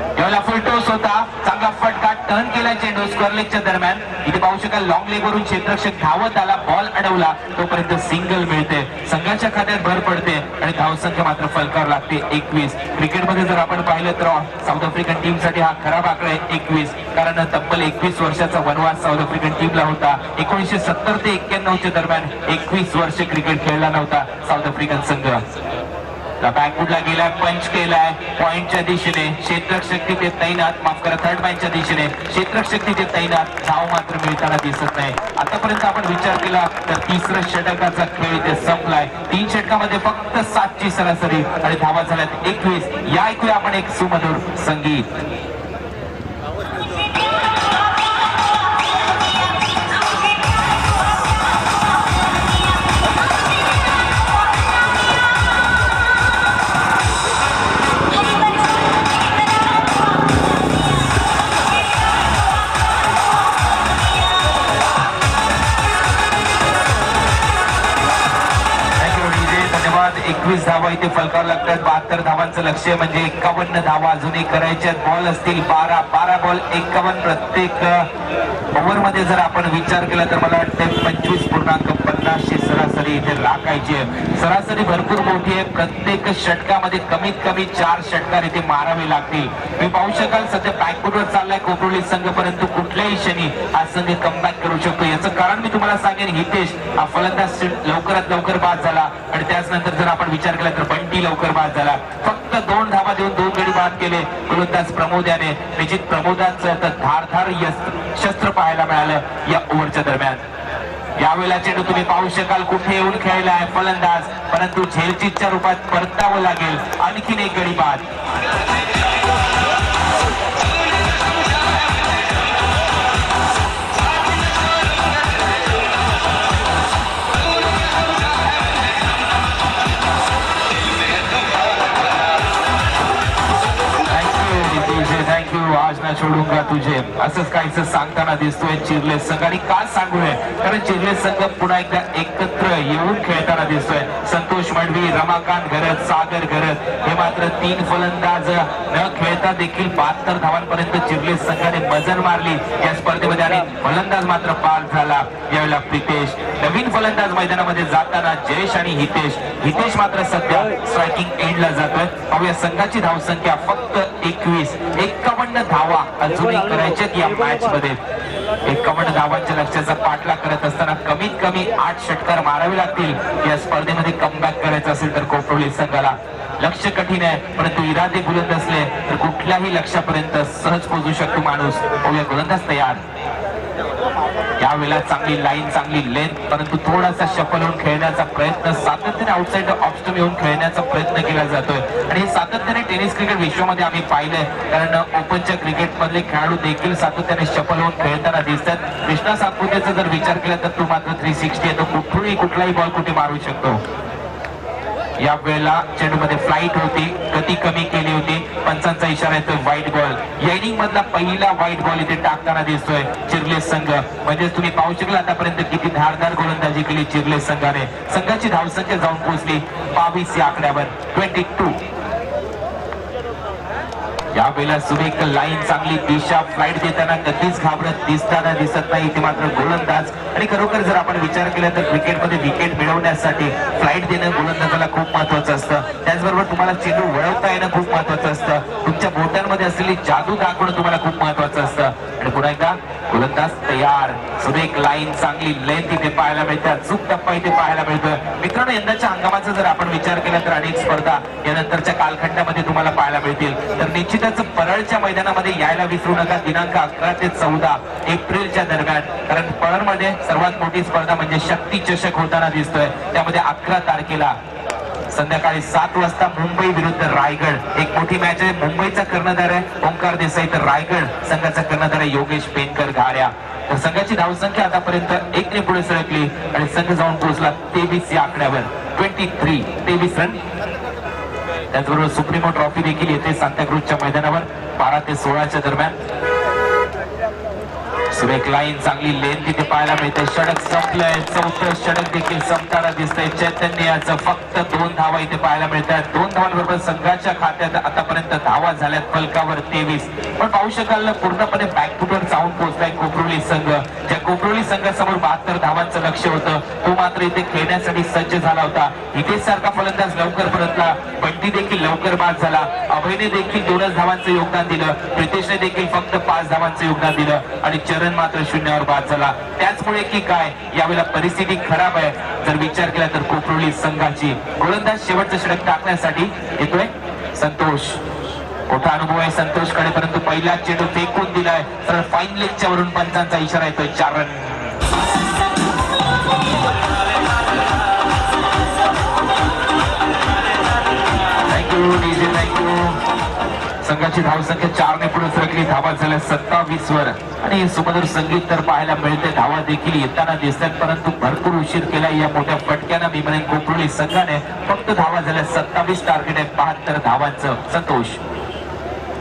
यावेळेला फुल टॉस होता, चांगला फटका टर्न केला चेंडू स्क्वेअर लेगच्या दरम्यान. इथे पाहू शकाल लॉंग लेग वरून क्षेत्ररक्षक धावत आला, बॉल अडवला, तोपर्यंत सिंगल मिळते. संघाच्या खात्यात भर पडते आणि धावसंख्या मात्र फलकार लागते 21. क्रिकेटमध्ये जर आपण पाहिलं तर साऊथ आफ्रिकन टीम साठी हा खराब आकडा आहे 21, कारण तब्बल 21 वर्षाचा वनवास साऊथ आफ्रिकन टीमला होता. 1970 ते 91 दरम्यान 21 वर्ष क्रिकेट खेळला नव्हता साऊथ आफ्रिकन संघ. बॅकफुटला गेलाय, पंच केलाय पॉइंटच्या दिशेने. क्षेत्ररक्षक तिथे तैनात, माफ करा थर्डमॅनच्या दिशेने क्षेत्ररक्षक तिथे तैनात. धाव मात्र मिळताना दिसत नाही. आतापर्यंत आपण विचार केला तर तिसरं षटकाचा खेळ इथे संपलाय. 3 षटकामध्ये फक्त 7 ची सरासरी आणि धावा झाल्यात 21. या ऐकूया आपण एक सुमधुर संगीत. धन्यवाद. 21 धावा इथे फलकार लागतात. 72 धावांचं लक्ष्य म्हणजे 51 धावा अजूनही करायच्यात. बॉल असतील 12 बॉल 51 प्रत्येक ओव्हर मध्ये. जर आपण विचार केला तर मला वाटतं 25.50 सरासरी इथे राखायची आहे. सरासरी भरपूर मोठी आहे. प्रत्येक षटकामध्ये कमीत कमी 4 षटकार इथे मारावे लागतील. तुम्ही पाहू शकाल सध्या बॅकफुटवर चाललाय कोपरोली संघ, परंतु कुठल्याही क्षणी हा संघ कमबॅक करू शकतो. याचं कारण मी तुम्हाला सांगेन, हितेश हा फलंदाज लवकरात लवकर बाद झाला आणि त्याच नंतर जर आपण विचार केला तर बंटी लवकर बाद झाला. फक्त 2 धावा देऊन 2 गडी बाद केले गोलंदाज प्रमोद याने. निश्चित प्रमोदाचं तर धारधार शस्त्र पाहायला मिळालं या ओव्हरच्या दरम्यान. यावेळेला चेंडू तुम्ही पाहू शकाल कुठे येऊन खेळला आहे फलंदाज, परंतु झेलचीतच्या रूपात परतावं लागेल. आणखीन एक गडी बाद. थँक्यू. आज ना सोडूंगा तुझे, असंच काहीच सांगताना दिसतोय चिरले संघ. आणि का सांगू नये, कारण चिरले संघ पुन्हा एकदा एकत्र येऊन खेळताना दिसतोय. संतोष मडवी, रमाकांत घरत, सागर घरत हे मात्र 3 फलंदाज न खेळता देखील 72 धावांपर्यंत चिरले संघाने मजल मारली या स्पर्धेमध्ये आणि फलंदाज मात्र पास झाला. यावेळेला प्रितेश. नवीन फलंदाज मैदानामध्ये जाताना जयेश आणि हितेश मात्र सध्या स्ट्रायकिंग एंडला जातोय. पाहूया संघाची धावसंख्या फक्त 21. 51 धावा अजूनही करायच्यात या मॅच मध्ये. 51 धावांच्या लक्ष्याचा पाठलाग करत असताना कमीत कमी 8 षटकार मारावे लागतील या स्पर्धेमध्ये कमबॅक करायचं असेल तर कोपरोली संघाला. लक्ष्य कठीण आहे, परंतु इरादे बुलंद असले तर कुठल्याही लक्ष्यापर्यंत सहज पोहोचू शकतो माणूस. होऊया गोलंदाज तयार. यावेळेला चांगली लाईन, चांगली लेंथ, परंतु थोडासा शफल होऊन खेळण्याचा प्रयत्न, सातत्याने आउटसाइड ऑफ स्टंप येऊन खेळण्याचा प्रयत्न केला जातोय. आणि हे सातत्याने टेनिस क्रिकेट विश्वामध्ये आम्ही पाहिलंय, कारण ओपनच्या क्रिकेट मधले खेळाडू देखील सातत्याने शफल होऊन खेळताना दिसतात. कृष्णा सातपुतेचा जर विचार केला तर तो मात्र 360 आहे, तो कुठूनही कुठलाही बॉल कुठे मारू शकतो. या वेळेला चेंडूमध्ये फ्लाईट होती, गती कमी केली होती. पंचांचा इशारा येतोय व्हाईट बॉल. या इनिंग मधला पहिला व्हाईट बॉल इथे टाकताना दिसतोय चिर्लेस संघ. म्हणजे तुम्ही पाहू शकला आतापर्यंत किती धारदार गोलंदाजी केली चिर्लेस संघाने. संघाची धावसंख्या जाऊन पोहोचली 22 या आकड्यावर, 22. यावेळेला सुरेख लाईन, चांगली दिशा, फ्लाईट देताना कधीच घाबरत दिसत नाही ते मात्र गोलंदाज. आणि खरोखर जर आपण विचार केला तर क्रिकेटमध्ये विकेट मिळवण्यासाठी फ्लाईट देणं गोलंदाजाला खूप महत्वाचं असतं. त्याचबरोबर तुम्हाला चेंडू वळवता येणं खूप महत्वाचं असतं. तुमच्या बोटांमध्ये असलेली जादू दाखवणं तुम्हाला खूप महत्वाचं असतं. आणि पुन्हा एकदा गोलंदाज तयार. सुरेख लाईन, चांगली लेंथ इथे पाहायला मिळते, अचूक टप्पा इथे पाहायला मिळतोय. मित्रांनो, यंदाच्या हंगामाचा जर आपण विचार केला तर अनेक स्पर्धा यानंतरच्या कालखंडामध्ये तुम्हाला पाहायला मिळतील. तर निश्चितच परळच्या मैदानामध्ये यायला विसरू नका. दिनांक 11 ते 14 एप्रिलच्या दरम्यान, कारण परळमध्ये सर्वात मोठी स्पर्धा म्हणजे शक्ती चषक होताना दिसतोय. त्यामध्ये 11 तारखेला संध्याकाळी 7 वाजता मुंबई विरुद्ध रायगड एक मोठी मॅच आहे. मुंबईचा कर्णधार आहे ओंकार देसाई, तर रायगड संघाचा कर्णधार आहे योगेश पेनकर घाऱ्या. तर संघाची धावसंख्या आतापर्यंत 1 ने पुढे सरकली आणि संघ जाऊन पोहोचला 23 या आकड्यावर, 23 रन. त्याचबरोबर सुप्रीमो ट्रॉफी देखील येते सांताक्रूजच्या मैदानावर 12 ते 16च्या दरम्यान. सुरेख लाईन, चांगली लेंथ तिथे पाहायला मिळते. षटक संपलंय, 4थं षटक देखील संपताना दिसतंय. चैतन्याचं फक्त 2 धावा इथे पाहायला मिळतात. 2 धावांबरोबर संघाच्या खात्यात आतापर्यंत धावा झाल्यात फलकावर 23. पण पाहू शकाल पूर्णपणे बॅकफुटवर जाऊन पोहोचलाय कोपरोली संघ. ज्या कोपरोली संघासमोर 72 धावांचं लक्ष्य होतं, तो मात्र इथे खेळण्यासाठी सज्ज झाला होता. इथे सारखा फलंदाज लवकर परतला, बंटी देखील लवकर बाद झाला. अभयने देखील 2च धावांचं योगदान दिलं, प्रितेशने देखील फक्त 5 धावांचं योगदान दिलं आणि चरण मात्र 0वर बाद झाला. त्याचमुळे की काय यावेळेला परिस्थिती खराब आहे जर विचार केला तर कोपरोली संघाची. गोलंदाज शेवटचं षटक टाकण्यासाठी येतोय संतोष. मोठा अनुभव आहे संतोषकडे, परंतु पहिला चेंडू फेकून दिलाय तर फाईन लेगच्या वरून पंचांचा इशारा येतोय 4 रन. थँक्यू. संघाची धावसंख्या 4 ने पुढे सरकली, धावा झाल्या 27 वर. आणि सुमधुर संगीत तर पाहायला मिळते, धावा देखील येताना दिसतात, परंतु भरपूर उशीर केला या मोठ्या फटक्यानं. मी म्हणेन कोपरोली संघाने फक्त धावा झाल्या 27, टार्गेट आहे 72 धावांचं. संतोष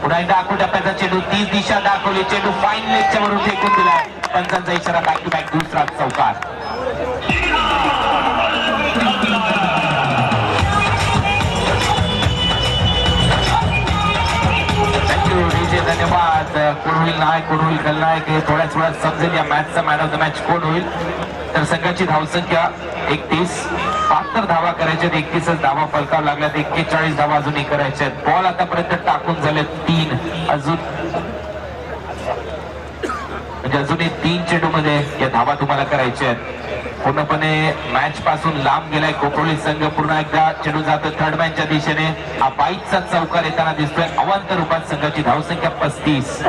पुन्हा एकदा आखू टप्प्याचा चेंडू, 30 दिशा दाखवली, चेंडू फाईन लेगच्या वरून फेकून दिलाय. पंचांचा इशारा, बॅक टू बॅक दुसरा चौकार. धन्यवाद. कोण होईल नायक, कोण होईल खलनायक हे थोड्याच वेळात समजेल. या मॅचचा मॅन ऑफ द मॅच कोण होईल. तर संघाची धावसंख्या 31, 72 धावा करायच्यात, 31च धावा फलकावर लागल्यात, 41 धावा अजूनही करायच्यात. बॉल आतापर्यंत टाकून झाले 3, अजून म्हणजे अजूनही 3 चेंडू मध्ये या धावा तुम्हाला करायच्या आहेत. पूर्णपणे मॅच पासून लांब गेलाय कोपरोली संघ. पुन्हा एकदा चेंडू जातो थर्ड मॅनच्या दिशेने. हा 22चा चौकार येताना दिसतोय. अवांतर रूपात संघाची धावसंख्या 35.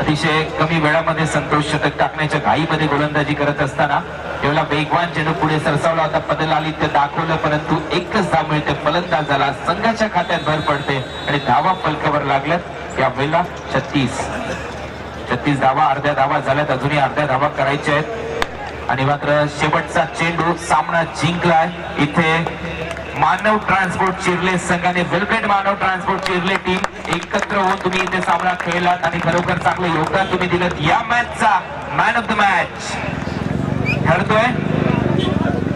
अतिशय कमी वेळामध्ये संतोष शतक टाकण्याच्या घाईमध्ये गोलंदाजी करत असताना एवढा वेगवान चेंडू पुढे सरसावला होता. पदलालित्य दाखवलं, परंतु एकच धाव मिळते फलंदाजाला. संघाच्या खात्यात भर पडते आणि धावा फलकावर लागल्यात. या वेळेला 36 धावा, अर्ध्या धावा झाल्यात, अजूनही अर्ध्या धावा करायच्या आहेत. आणि मात्र शेवटचा चेंडू सामना जिंकलाय. इथे मानव ट्रान्सपोर्ट चिर्ले संघाने, वेलब्रेड मानव ट्रान्सपोर्ट चिर्ले टीम एकत्र होऊन तुम्ही इथे सामना खेळलात आणि खरोखर चांगलं योगदान तुम्ही दिलं. या मॅचचा मॅन ऑफ द मॅच ठरतोय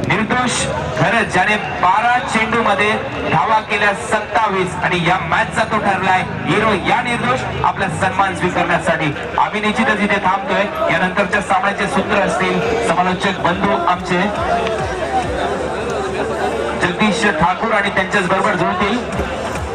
निर्दोष खरंच, ज्याने 12 चेंडू मध्ये धावा केल्या 27 आणि या मॅचचा तो ठरलाय हिरो. या निर्दोष आपला सन्मान स्वीकारण्यासाठी आम्ही निश्चितच इथे थांबतोय. यानंतरच्या सामन्याचे सूत्र असतील समालोचक बंधू आमचे जगदीश ठाकूर आणि त्यांच्याच बरोबर जुळतील.